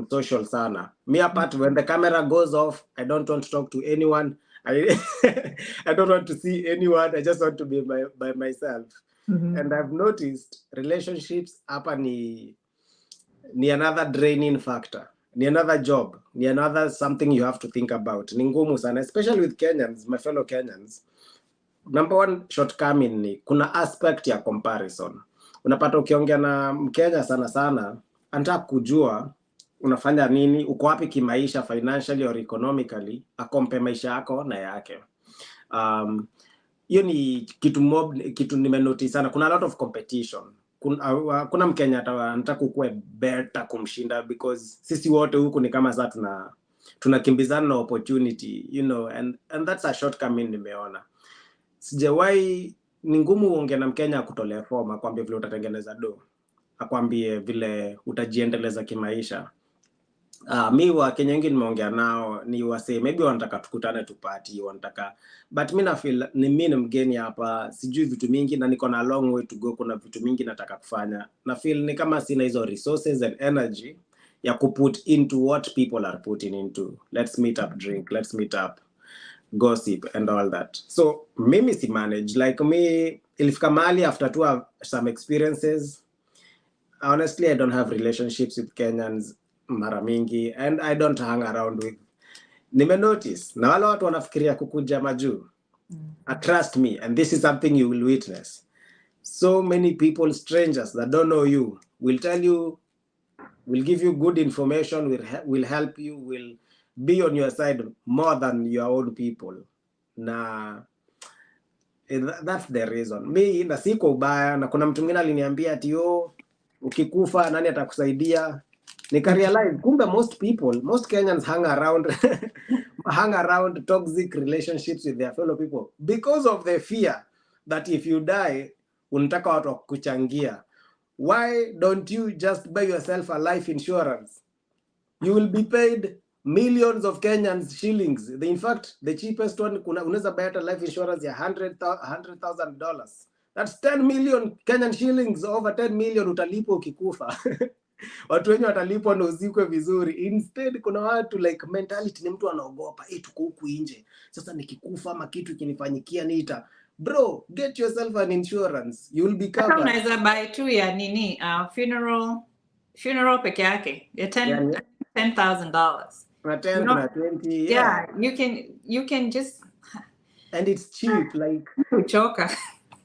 social sana. Me apart, when the camera goes off, I don't want to talk to anyone. I don't want to see anyone. I just want to be by myself. And I've noticed relationships hapa ni another draining factor. Ni another job. Ni another something you have to think about. Ni ngumu sana, especially with Kenyans, my fellow Kenyans. Number one shortcoming ni kuna aspect ya comparison. Unapata ukiongea na Mkenya sana anataka kujua unafanya nini, uko wapi kimaisha, financially or economically, akompe maisha yako na yake. Hiyo ni kitu nimenotice sana. Kuna a lot of competition. Kuna Mkenya anataka kuwe better kumshinda, because sisi wote huku ni kama sasa tunakimbizana na opportunity, you know, and that's a shortcoming nimeona. Sijawahi, ni ngumu uongee na Mkenya akutolea form, akwambie vile utatengeneza do, akwambie vile utajiendeleza kimaisha. Mi wa Kenya wengi nimeongea nao ni wase maybe wanataka tukutane tupati, wanataka, but mimi na feel ni mimi mgeni hapa, sijui vitu mingi na niko na long way to go. Kuna vitu mingi nataka kufanya, na feel ni kama sina hizo resources and energy ya kuput into what people are putting into. Let's meet up, drink, let's meet up, gossip and all that. So mimi si manage. Like me, ilifika mahali after some experiences, honestly I don't have relationships with Kenyans mara mingi, and I don't hang around with. Notice na wale watu wanafikiria kukuja majuu. Trust me, and this is something you will witness. So many people, strangers that don't know you, will tell you, will give you good information, will help you, will be on your side more than your own people. Na that's the reason. Mi na siko ubaya, na kuna mtu mwingine aliniambia ati ukikufa nani atakusaidia? Nika realize kumbe most Kenyans hang around toxic relationships with their fellow people because of the fear that if you die unataka watu kuchangia. Why don't you just buy yourself a life insurance? You will be paid millions of Kenyan shillings. In fact, the cheapest one unaweza buy a life insurance ya $100,000. That's 10 million Kenyan shillings. Over 10 million utalipwa ukikufa. Watu wenye watalipwa na uzikwe vizuri. Instead kuna watu like mentality ni mtu anaogopa, tuko huku nje. Sasa nikikufa ama kitu kinifanyikia nita. Bro, get yourself an insurance. You will be covered. Unaweza buy tu ya nini funeral peke yake. Ya $10,000. Na 10 na 20. Yeah, you can just, and it's cheap like kuchoka.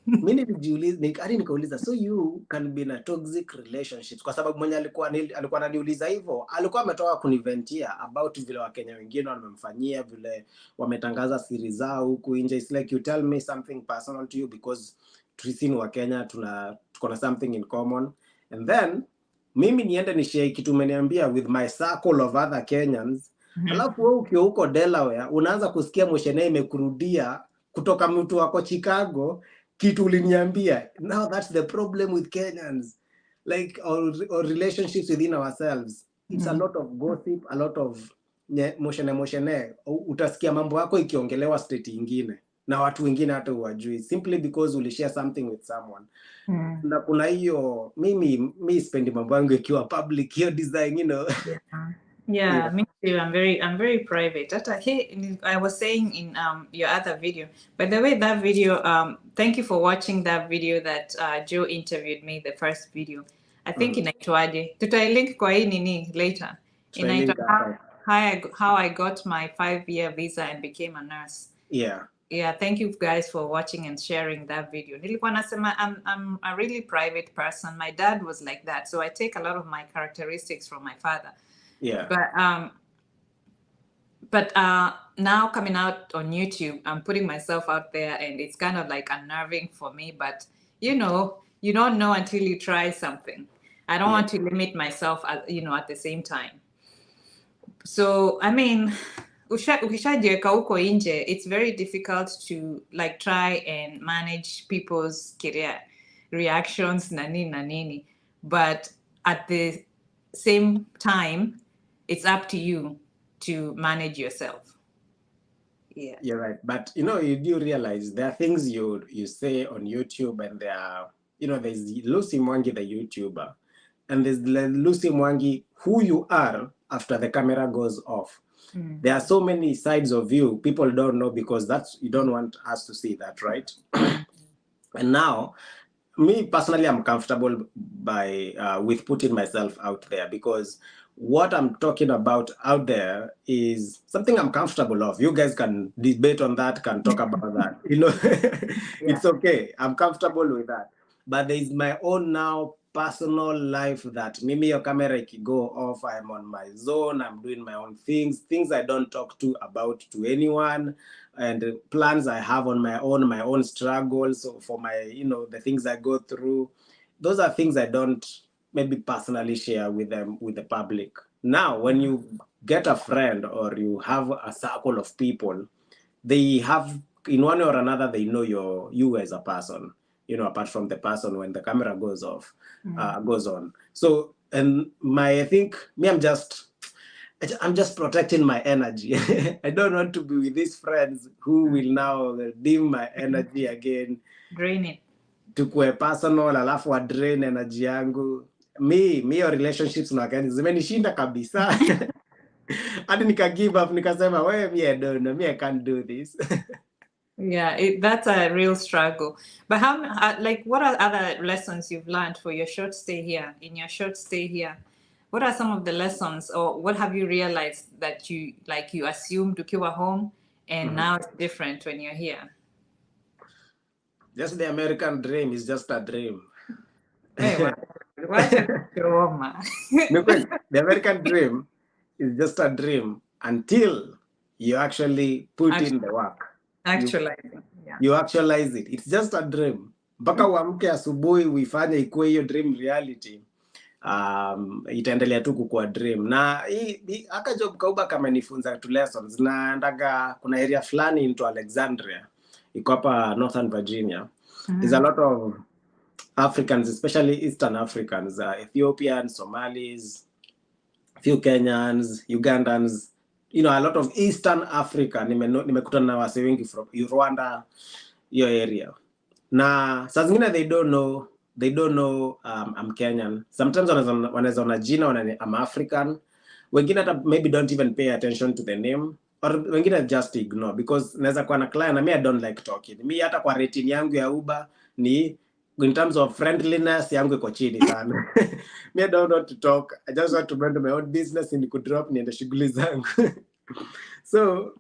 Mimi nikauliza, so you can be in a toxic relationships, kwa sababu mwenye alikuwa ananiuliza hivyo alikuwa ametoka kuniventia about vile Wakenya wengine wamemfanyia, vile wametangaza siri zao huku nje. It's like you tell me something personal to you because sisi ni Wakenya, tuko na something in common, and then mimi niende ni share kitu umeniambia with my circle of other Kenyans. Alafu wewe ukiwa huko Delaware unaanza kusikia moshene imekurudia kutoka mtu wako Chicago kitu uliniambia. Now that's the problem with Kenyans, like our relationships within ourselves. It's a lot of gossip, a lot of moshene. Utasikia mambo yako ikiongelewa state ingine na watu wengine hata huwajui, simply because ulishare something with someone. Na kuna hiyo, mimi spendi mambo yangu ikiwa public, hiyo design, you know. Yeah, me too. I'm very private. I was saying in your other video. By the way, that video, thank you for watching that video that Joe interviewed me, the first video. I think inaitwaje. Tutai-link kwa hii nini later. Inaitwa how I got my 5-year visa and became a nurse. Yeah, thank you guys for watching and sharing that video. Nilikuwa nasema I'm a really private person. My dad was like that, so I take a lot of my characteristics from my father. Yeah. But now coming out on YouTube, I'm putting myself out there, and it's kind of like unnerving for me. But you know, you don't know until you try something. I don't want to limit myself, at the same time. So I mean, ukishajiweka huko nje, it's very difficult to like try and manage people's reactions na nini. But at the same time, it's up to you to manage yourself. Yeah, you're right. But you do realize there are things you say on YouTube, and there are, there's Lucy Mwangi, the YouTuber, and there's Lucy Mwangi who you are after the camera goes off. There are so many sides of you people don't know, because you don't want us to see that, right? And now, me personally, I'm comfortable with putting myself out there, because what I'm talking about out there is something I'm comfortable of. You guys can debate on that, can talk about that. It's okay. I'm comfortable with that. But there is my own now personal life that maybe your camera can go off. I'm on my zone. I'm doing my own things I don't talk about to anyone, and plans I have on my own struggles for my, the things I go through. Those are things I don't maybe personally share with the public. Now, when you get a friend or you have a circle of people, they have, in one way or another, they know you as a person, apart from the person when the camera goes on. So, and I think I'm just protecting my energy. I don't want to be with these friends who will now dim my energy again. Drain it. Tukue personal, alafu wa drain energy yangu. Me your relationships na Wakenya zimenishinda kabisa. Hadi nika give up, nikasema me I don't know, me I can't do this. Yeah, that's a real struggle. But what are other lessons you've learned for your short stay here? In your short stay here, what are some of the lessons, or what have you realized that you assumed ukiwa home, and now it's different when you're here? Just the American dream is just a dream. Hey, the American dream is just a dream until you actually put in the work. You actualize it. It's just a dream. Mpaka uamke asubuhi uifanye ikuwe hiyo dream reality. itaendelea tu kukua dream. Na hii aka job kauba kama nifunza tu lessons. Na ndaga kuna area fulani into Alexandria iko hapa Northern Virginia. There's a lot of Africans, especially Eastern Africans, Ethiopians, Somalis, few Kenyans, Ugandans, you know, a lot of Eastern Africa. Nimekutana na wase wengi from Rwanda, your area. Na saa zingine they don't know I'm Kenyan. Sometimes wanaweza ona jina I'm African. Wengine hata maybe don't even pay attention to the name, or wengine just ignore, because naweza kuwa na client na me I don't like talking. Me hata kwa rating yangu ya Uber ni in terms of friendliness yangu iko chini sana. Me I don't want to talk. I just want to mind my own business and could drop niende shughuli zangu. So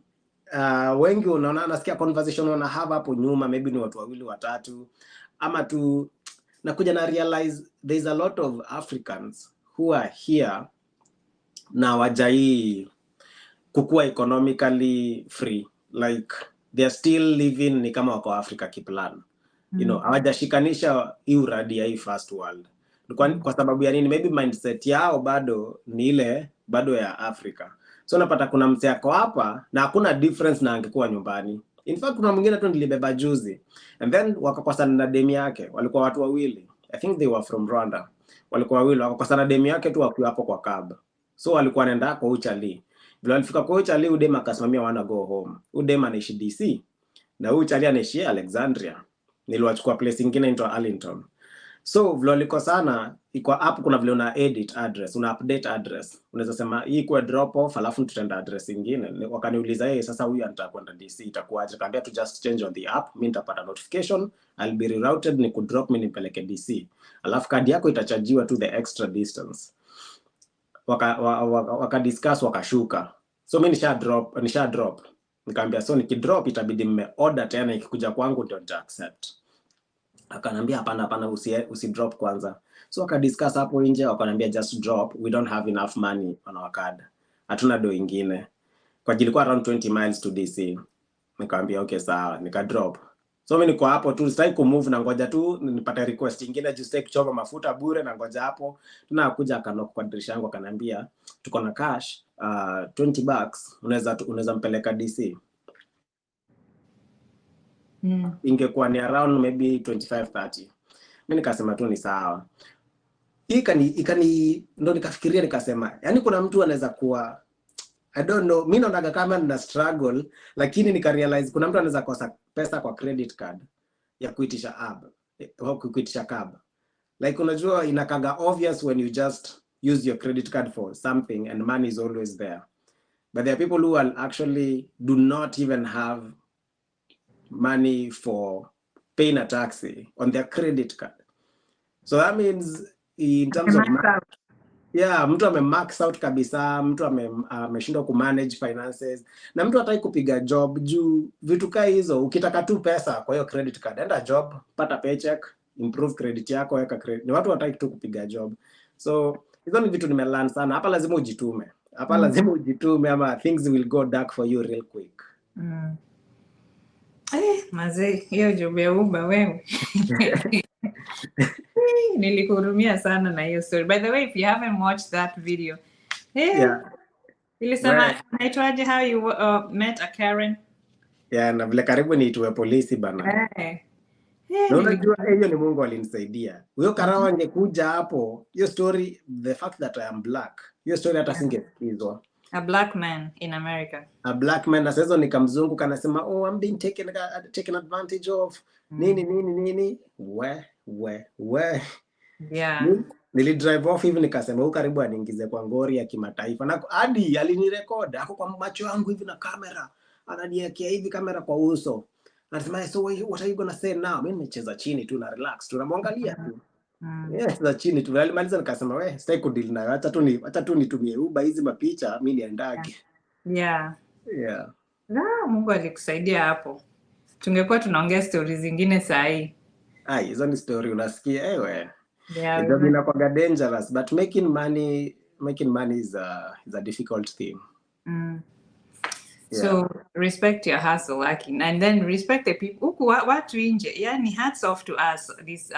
wengi unaona nasikia conversation wana have hapo nyuma, maybe ni watu wawili watatu, ama tu nakuja na realize there's a lot of Africans who are here na wajai kukua economically free, like they are still living ni kama wako Africa kiplan. You know, hawajashikanisha hii uradi ya hii first world. Kwa sababu ya nini? Maybe mindset yao bado ni ile bado ya Africa. So napata kuna mse yako hapa na hakuna difference na angekuwa nyumbani. In fact kuna mwingine tu nilibeba juzi, and then wakakosana na demi yake. Walikuwa watu wawili, I think they were from Rwanda. Walikuwa wawili wakakosana na demi yake tu wakiwa hapo kwa cab. So walikuwa wanaenda kwa uchali. Vile walifika kwa uchali, udema akasimamia wana go home. Udema anaishi DC na uchali anaishi Alexandria. Niliwachukua place ingine into Arlington. So vile walikosana, iko hapo kuna vile una edit address, una update address. Unaweza sema hii kwa drop off alafu tutaenda address ingine. Wakaniuliza yeye sasa huyu anataka kwenda DC itakuwaje? Nikamwambia tu just change on the app, mimi nitapata notification, I'll be rerouted ni kudrop mimi nipeleke DC. Alafu kadi yako itachajiwa to the extra distance. Waka discuss wakashuka. So mimi nisha drop. Nikamwambia so nikidrop itabidi mme order tena, ikikuja kwangu ndio nita accept. Akanambia hapana usi drop kwanza. So wakadiscuss hapo nje, wakanambia just drop, we don't have enough money on our card. Hatuna do ingine. Kwa jilikuwa around 20 miles to DC. Nikamwambia okay sawa, nika drop. So mimi niko hapo tu sitaki kumove na ngoja tu nipate request nyingine just take kuchoma mafuta bure na ngoja hapo. Tunakuja akanok kwa dirisha yangu akanambia tuko na cash $20 unaweza mpeleka DC. Ingekuwa ni around maybe 25-30. Mimi nikasema tu ni sawa. Ndo nikafikiria nikasema, yani kuna mtu anaweza kuwa I don't know, mimi naona kama nina struggle, lakini nikarealize kuna mtu anaweza kosa pesa kwa credit card ya kuitisha kuitisha cab. Like unajua inakaga obvious when you just use your credit card for something and money is always there. But there are people who actually do not even have money for paying a taxi on their credit card. So that means in terms of mtu max out kabisa, mtu ameshindwa kumanage finances, na mtu hataki kupiga job juu vitu kai hizo. Ukitaka tu pesa kwa hiyo credit card, enda job, pata paycheck, improve credit yako, weka credit. Ni watu hataki tu kupiga job. So hizo ni vitu nimelearn sana. Hapa lazima ujitume. Lazima ujitume ama things will go dark for you real quick. Mazee, hiyo job ya Uber wewe. Nilikuhurumia sana na hiyo story. By the way, if you haven't watched that video, ilisema naitwaje how you met a Karen? Na vile karibu niitwe polisi bana. Na unajua hiyo ni Mungu alinisaidia. Huyo Karawa angekuja hapo, hiyo story, the fact that I am black, hiyo story hata singesikizwa. A black man in America. A black man, na sasa nikamzungu kanasema I'm being taken advantage of. Nini. We. Yeah. Nili drive off hivi nikasema huyu karibu aniingize kwa ngori ya kimataifa. Na hadi alinirecord hapo kwa macho yangu hivi na kamera. Ananiwekea hivi kamera kwa uso. Anasema so what are you gonna say now? Mimi nimecheza chini tu na relax. Tunamwangalia tu. Za chini tu. Alimaliza nikasema we sitaki kudeal nayo. Acha tu nitumie Uber hizi mapicha mimi niendage. Yeah. Mungu alikusaidia hapo. Tungekuwa tunaongea stories zingine saa hii. Hizo ni story unasikia ewe. Ndio inakuwa dangerous, but making money is a difficult thing. So respect your hustle, and then respect the people. Watu nje. Yani hats off to us, these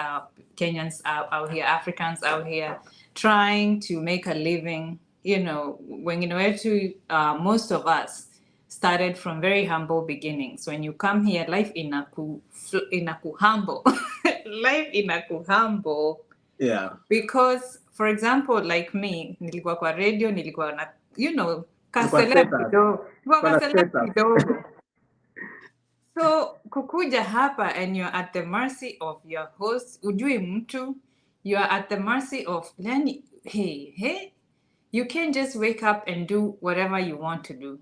Kenyans out here, Africans out here, trying to make a living. You know, when you know to most of us started from very humble beginnings. When you come here, life inaku humble, life inaku humble. Yeah. Because, for example, like me, nilikuwa kwa radio, nilikuwa na, you know, Kwa kaseleb status. kidogo. So kukuja hapa and you're at the mercy of your host, ujui mtu, you are at the mercy of, hey, you can't just wake up and do whatever you want to do.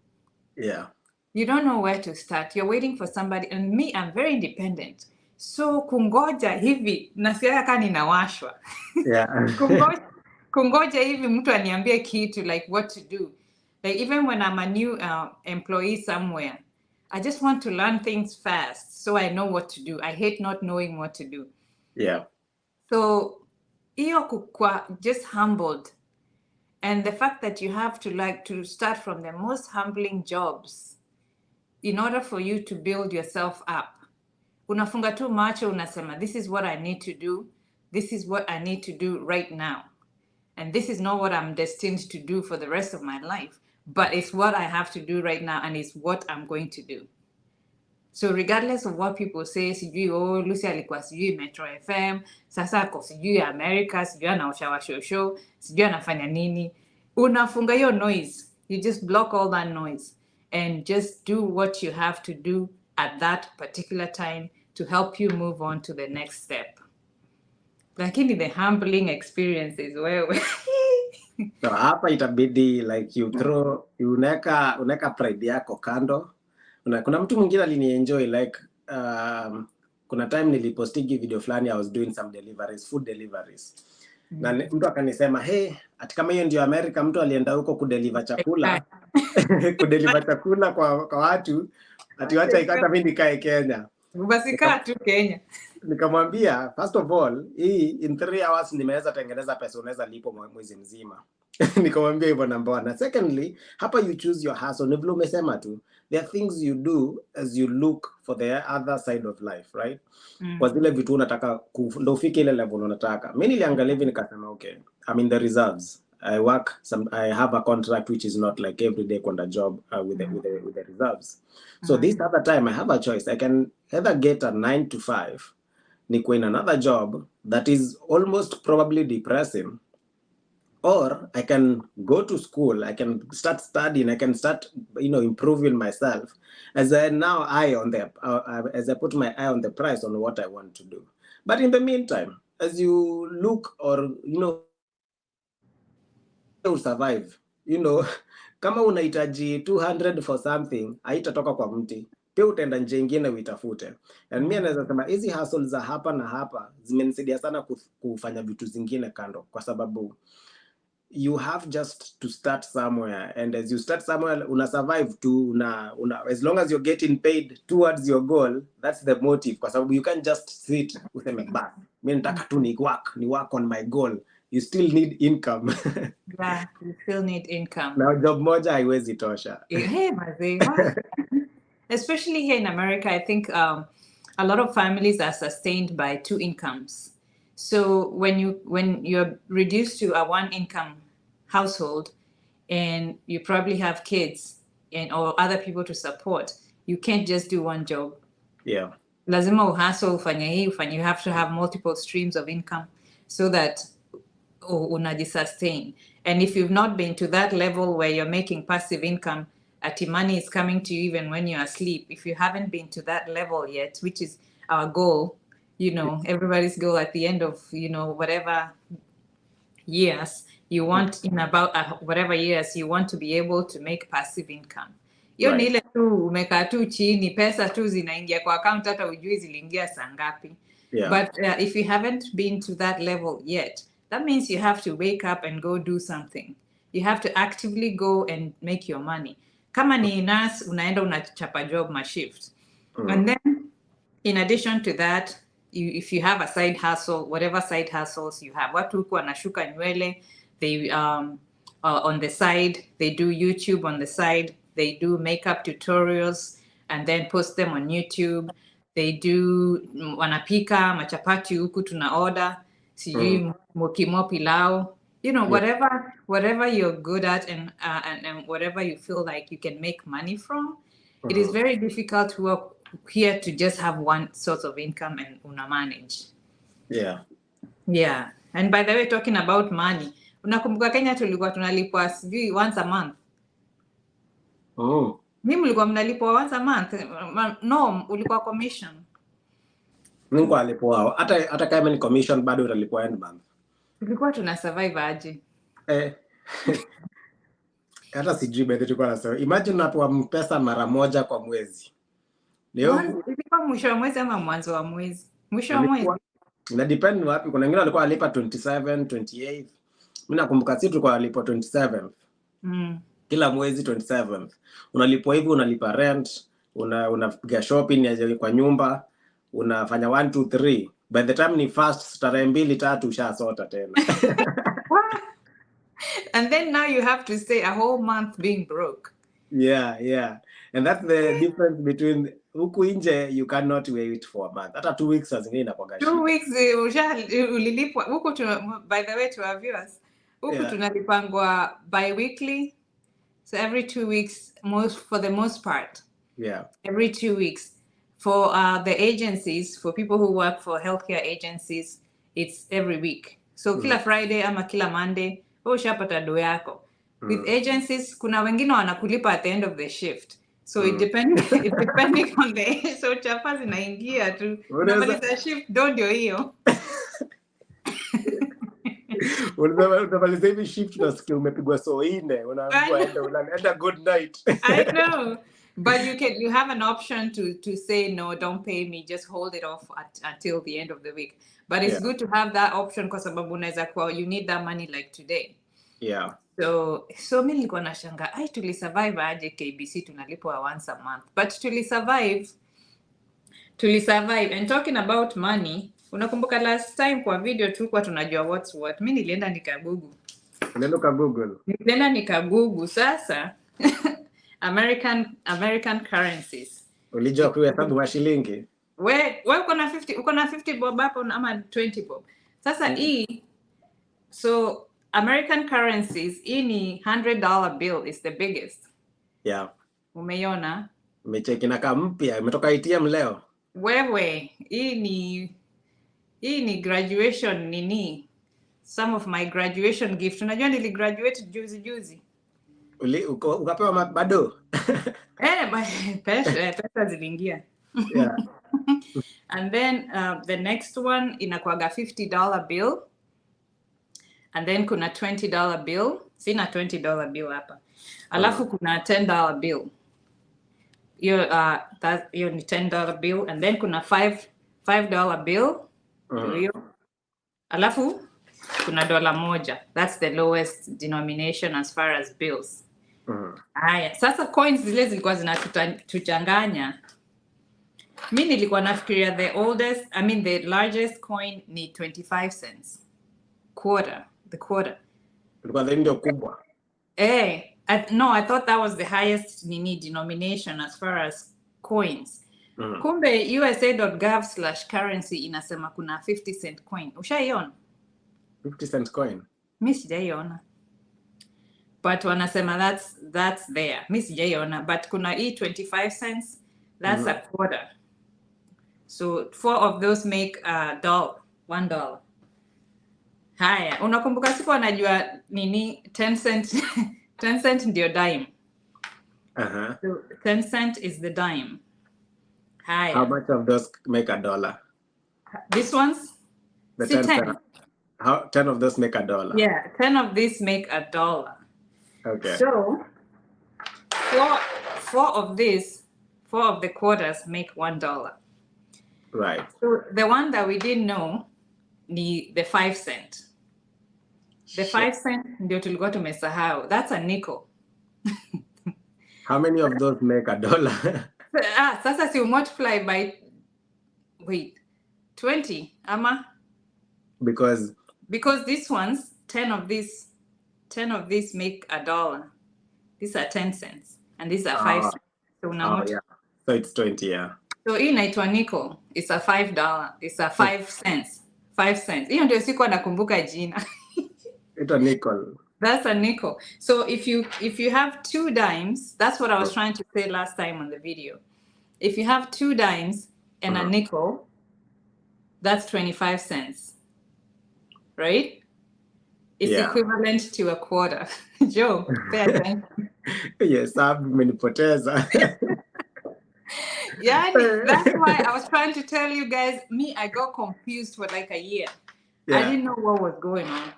Yeah. You don't know where to start. You're waiting for somebody. And me, I'm very independent. So kungoja hivi, nasikia kama ninawashwa. Yeah. kungoja hivi mtu aniambie kitu, like what to do. Like even when I'm a new employee somewhere, I just want to learn things fast so I know what to do. I hate not knowing what to do. Yeah. So iyo kukua just humbled. And the fact that you have to start from the most humbling jobs in order for you to build yourself up. Unafunga tu macho, unasema, this is what I need to do. This is what I need to do right now. And this is not what I'm destined to do for the rest of my life. But it's what I have to do right now, and it's what I'm going to do. So regardless of what people say, sijui, oh, Lucy alikuwa sijui Metro FM, sasa ako sijui America, sijui anaosha washosho, sijui anafanya nini. Unafunga hiyo noise. You just block all that noise and just do what you have to do at that particular time to help you move on to the next step. Lakini the humbling experience is wewe. So hapa itabidi like unaweka pride yako kando. Kuna mtu mwingine alinienjoy like kuna time nilipostigi video fulani, I was doing some deliveries, food deliveries. Na mtu akanisema, hey, ati kama hiyo ndio America, mtu alienda huko kudeliver chakula kudeliver chakula kwa watu, ati wacha ikata mimi nikae Kenya. Basi kaa tu Kenya. Nikamwambia, first of all, hii in 3 hours nimeweza tengeneza pesa unaweza lipo mwezi mzima. Nikamwambia hivyo number 1. And secondly, hapa you choose your hustle. Ni vile umesema tu, there are things you do as you look for the other side of life, right? Kwa zile vitu unataka ndo ufike ile level unataka. Mimi niliangalia hivi nikasema, okay, I'm in the reserves. I have a contract which is not like every day kwenda job with the reserves. So this other time I have a choice. I can either get a 9 to 5, niko in another job that is almost probably depressing, or I can go to school, I can start studying, I can start, improving myself as I put my eye on the price on what I want to do. But in the meantime, as you look or, you survive, kama unahitaji 200 for something, haitatoka kwa mti. Pia utaenda nje nyingine uitafute. And mimi naweza sema hizi hustles za hapa na hapa zimenisaidia sana kufanya vitu zingine kando, kwa sababu you have just to start somewhere, and as you start somewhere una survive tu, as long as you're getting paid towards your goal, that's the motive, kwa sababu you can't just sit useme ba mimi nataka tu ni work on my goal. You still need income. Yeah, you still need income. Now job moja haiwezi tosha. Hey, mazee. Especially here in America, I think a lot of families are sustained by 2 incomes. So when you're reduced to a 1-income household, and you probably have kids or other people to support, you can't just do one job. Yeah. Lazima uhustle, ufanye hii, you have to have multiple streams of income so that unajisustain. And if you've not been to that level where you're making passive income, ati money is coming to you even when you're asleep, if you haven't been to that level yet, which is our goal, everybody's goal at the end of, whatever years you want, in about whatever years you want to be able to make passive income. Hiyo ni ile tu umekaa tu chini, pesa tu zinaingia kwa account, hata ujui ziliingia saa ngapi. Yeah. But if you haven't been to that level yet, that means you have to wake up and go do something. You have to actively go and make your money. Kama ni nurse, unaenda unachapa job ma shift. And then in addition to that, if you have a side hustle, whatever side hustles you have, watu huku wanashuka nywele, they on the side, they do YouTube on the side. They do makeup tutorials and then post them on YouTube. They do wanapika machapati huku tuna order sijui mokimo pilau, you know, whatever you're good at and whatever you feel like you can make money from. It is very difficult to work here to just have one source of income and una manage. Yeah. And by the way, talking about money, unakumbuka Kenya tulikuwa tunalipwa sijui once a month. Mimi mlikuwa mnalipwa once a month? No, ulikuwa commission. Nilikuwa alipwa hata kama ni commission bado utalipwa end month. Tulikuwa tuna survive aje? Hata sijui bado tulikuwa na survive. Imagine unapewa pesa mara moja kwa mwezi. Leo ilikuwa mwisho wa mwezi ama mwanzo wa mwezi? Mwisho wa mwezi. Ina depend wapi. Kuna wengine walikuwa walipa 27, 28. Mimi nakumbuka sisi tulikuwa walipwa 27. Kila mwezi 27. Unalipwa hivi, unalipa rent, unapiga shopping ya kwa nyumba, unafanya 1 2 3. By the time ni first tarehe 2 3 ushasota tena. And then now you have to stay a whole month being broke. Yeah. And that's the difference between huku nje you cannot wait for a month. Hata 2 weeks zingine inakuwa 2 weeks ulilipwa huku by the way to our viewers. Huku tunalipangwa bi-weekly. So every 2 weeks, for the most part. Yeah. Every 2 weeks. For the agencies, for people who work for healthcare agencies, it's every week. So kila Friday ama kila Monday, ushapata do yako. With agencies, kuna wengine wanakulipa at the end of the shift. So it depending on the so chapa zinaingia tu. Unamaliza shift ndio hiyo. Unamaliza hivi shift unasikia umepigwa so ine, unaambiwa enda good night. I know. But you have an option to say no, don't pay me, just hold it off until the end of the week. But it's good to have that option kwa sababu unaweza kuwa you need that money like today. Yeah. So mimi nilikuwa nashanga, tulisurvive aje KBC tunalipwa once a month. But tulisurvive. And talking about money, unakumbuka last time kwa video tulikuwa tunajua what's what. Mimi nilienda nikagugu. Nilienda nikagugu sasa American currencies. Ulijua kuhesabu wa shilingi? Wewe uko na 50 bob hapo ama 20 bob. Sasa so American currencies, ni $100 bill is the biggest. Yeah. Umeiona? Umecheki na kama mpya, imetoka ATM leo. Wewe, hii ni graduation nini? Some of my graduation gift. Unajua niligraduate juzi. Ukapewa bado? Pesa ziliingia. Yeah. And then the next one inakuwaga $50 bill. And then kuna $20 bill. Sina $20 bill hapa. Alafu kuna $10 bill. Hiyo ni $10 bill. And then kuna $5 bill. Alafu kuna $1. That's the lowest denomination as far as bills. Haya, sasa coins zile zilikuwa zinatuchanganya. Mimi nilikuwa nafikiria the largest coin ni 25 cents. The quarter. Ilikuwa ndio kubwa. No, I thought that was the highest denomination as far as coins. Kumbe USA.gov/currency inasema kuna 50 cent coin. Ushaiona? 50 cent coin? Mimi sijaiona. But wanasema that's there. Mimi sijaiona, but kuna 25 cents, that's a quarter. So 4 of those make $1. Haya, unakumbuka siku anajua nini 10 cent 10 cent ndio dime. So 10 cent is the dime. Haya. How much of those make $1? These ones? The 10. How 10 of those make $1? Yeah, 10 of these make $1. Okay. So 4 of the quarters make $1. Right. So the one that we didn't know ni the 5 cent. The 5 cent ndio tulikuwa tumesahau. That's a nickel. How many of those make $1? Sasa si multiply by 20 ama? Because these ones 10 of these make $1. These are 10 cents. and these are 5 cents. So Oh, yeah. So it's 20, yeah. So hii inaitwa nickel. It's a $5. It's a 5 cents. 5 cents. Hiyo ndio siku nakumbuka jina. It's a nickel. That's a nickel. So if you have 2 dimes, that's what I was trying to say last time on the video. If you have 2 dimes and a nickel, that's 25 cents. Right? It's equivalent to a quarter. Joe, pay attention. Yes, umenipoteza. Yeah, that's why I was trying to tell you guys, I got confused for like a year. I didn't know what was going on.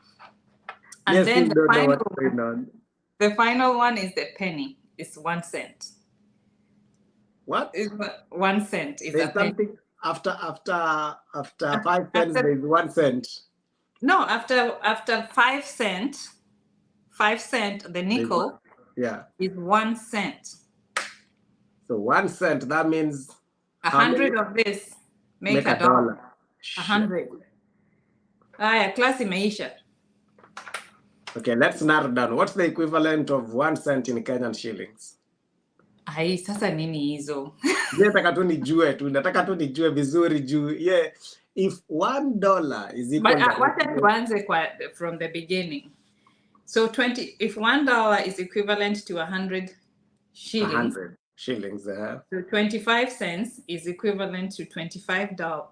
And then the final one is the penny. It's 1 cent. What? It's 1 cent. Is There's a penny. something after 5 cents, there's 1 cent. No, after 5 cent, the nickel is 1 cent. So 1 cent, that means 100 of this make a dollar. 100. Class imeisha. Okay, let's narrow down. What's the equivalent of 1 cent in Kenyan shillings? Ai, sasa nini hizo? Nataka tu nijue vizuri juu. Yeah, if $1 is equal to... But wacha from the beginning. So if $1 is equivalent to 100 shillings. 100 shillings, So 25 cents is equivalent to $25.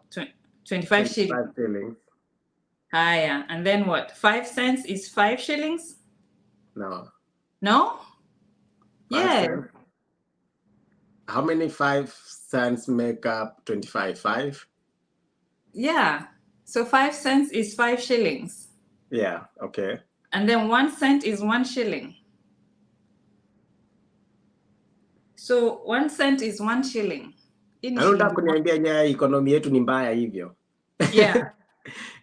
25 shillings. Yeah. And then what? 5 cents is 5 shillings? No. No? Yeah. Cents. How many 5 cents make up 25? 5? Yeah. So 5 cents is 5 shillings. Yeah, okay. And then 1 cent is 1 shilling. So 1 cent is 1 shilling. Unataka kuniambia nya economy yetu ni mbaya hivyo? Yeah.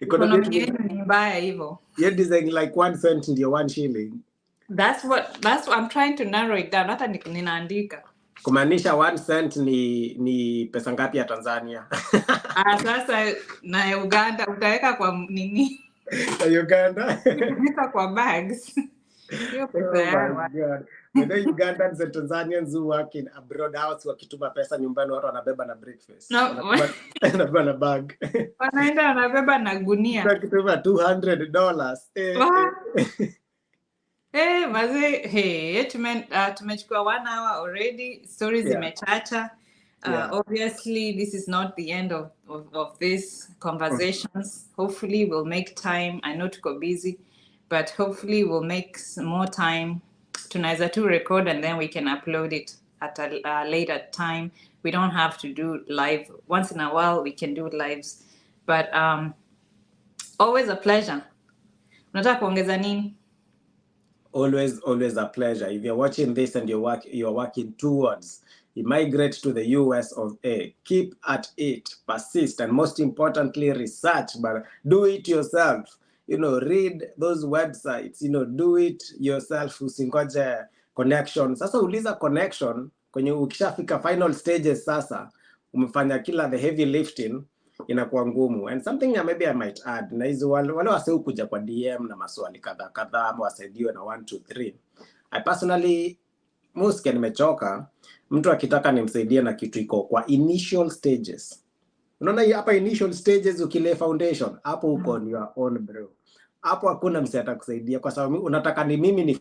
Economy yetu ni mbaya hivyo. You're designing like 1 cent ndio 1 shilling. That's what I'm trying to narrow it down. Hata ninaandika. Kumaanisha 1 cent ni pesa ngapi ya Tanzania? Sasa na Uganda utaweka kwa nini? Uganda? Utaweka kwa bags. Hiyo pesa yao. Ugandans and Tanzanians who work in abroad house wakituma pesa nyumbani watu wanabeba na briefcase. Wanabeba na bag. Wanaenda wanabeba na gunia. Wakituma $200. Maze, tumechukua 1 hour already. Stories zimechacha. Obviously, this is not the end of these conversations. Hopefully, we'll make time. I know tuko busy, but hopefully we'll make some more time. Tunaweza to record and then we can upload it at a later time. We don't have to do live. Once in a while, we can do lives. But always a pleasure. Unataka kuongeza nini? Always a pleasure. If you're watching this and you're working towards immigrate to the US of A, keep at it, persist, and most importantly, research, but do it yourself. Read those websites, do it yourself, usingoje connection. Sasa uliza connection, kwenye ukishafika final stages sasa, umefanya kila the heavy lifting, inakuwa ngumu. And something maybe I might add, na hizo wale waseu kuja kwa DM na maswali kadhaa ama wasaidiwe na 1 2 3. I personally muske nimechoka mtu akitaka nimsaidie na kitu iko kwa initial stages. Unaona hapa initial stages ukile foundation, hapo uko on your own bro. Hapo hakuna msee atakusaidia kwa sababu unataka ni mimi ni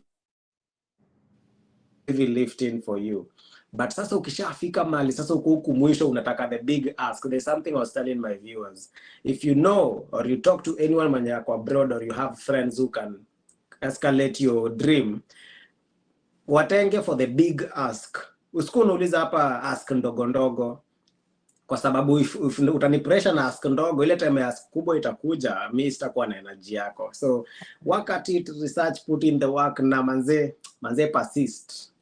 heavy lifting for you. But sasa ukishafika mahali sasa uko huku mwisho unataka the big ask. There's something I was telling my viewers. If you know or you talk to anyone mwenye yako abroad or you have friends who can escalate your dream, watenge for the big ask. Usiku unauliza hapa ask ndogo ndogo. Kwa sababu if utani pressure na ask ndogo, ile time ask kubwa itakuja, mimi sitakuwa na energy yako. So work at it, research, put in the work, na manze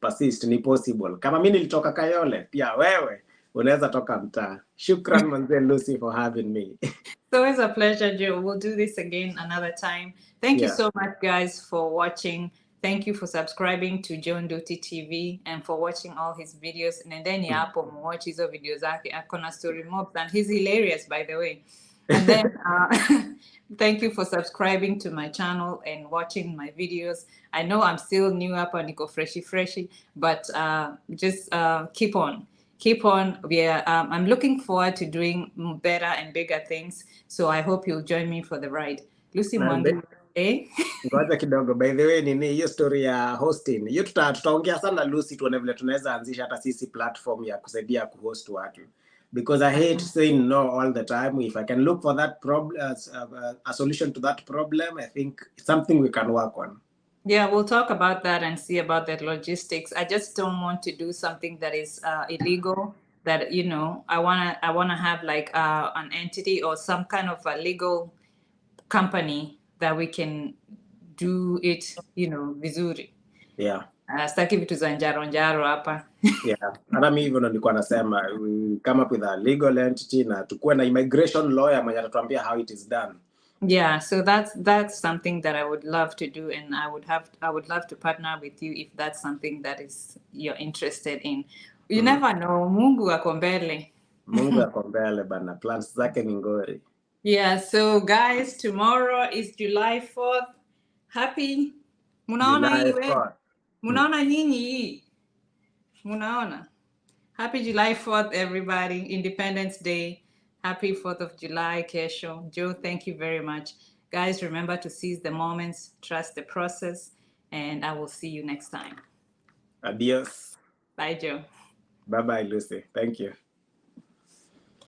persist ni possible. Kama mimi nilitoka Kayole, pia wewe unaweza toka mtaa. Shukran manze Lucy for having me. It's always a pleasure, Joe. We'll do this again another time. Thank you so much, guys, for watching. Thank you for subscribing to Joe Nduti TV and for watching all his videos. And then hapo watch hizo videos zake. Akona story mobs and he's hilarious, by the way. And then thank you for subscribing to my channel and watching my videos. I know I'm still new up on Nico Freshy, but just keep on. Keep on. I'm looking forward to doing better and bigger things. So I hope you'll join me for the ride. Lucy Mwangi, eh? Ngoja kidogo, by the way, nini hiyo story ya hosting hiyo tutaongea sana Lucy, tuone vile tunaweza anzisha hata sisi platform ya kusaidia kuhost watu, because I hate saying no all the time. If I can look for that problem, a solution to that problem, I think it's something we can work on. Yeah, we'll talk about that and see about the logistics. I just don't want to do something that is illegal. That, you know, I wanna have like an entity or some kind of a legal company that we can do it, you know, vizuri. Yeah. Sitaki vitu za njaro hapa. Yeah. Hata mimi hivyo nilikuwa nasema, we come up with a legal entity na tukuwe na immigration lawyer mwenye atatuambia how it is done. Yeah, so that's something that I would love to do, and I would love to partner with you if that's something that is you're interested in. You never know, Mungu ako mbele. Mungu ako mbele bana, plans zake ni ngori. Yeah, so guys, tomorrow is July 4th. Happy Munaona hii we. Munaona nyinyi. Munaona. Happy July 4th, everybody. Independence Day. Happy 4th of July, Kesho. Joe, thank you very much. Guys, remember to seize the moments, trust the process, and I will see you next time. Adios. Bye, Joe. Bye-bye, Lucy. Thank you.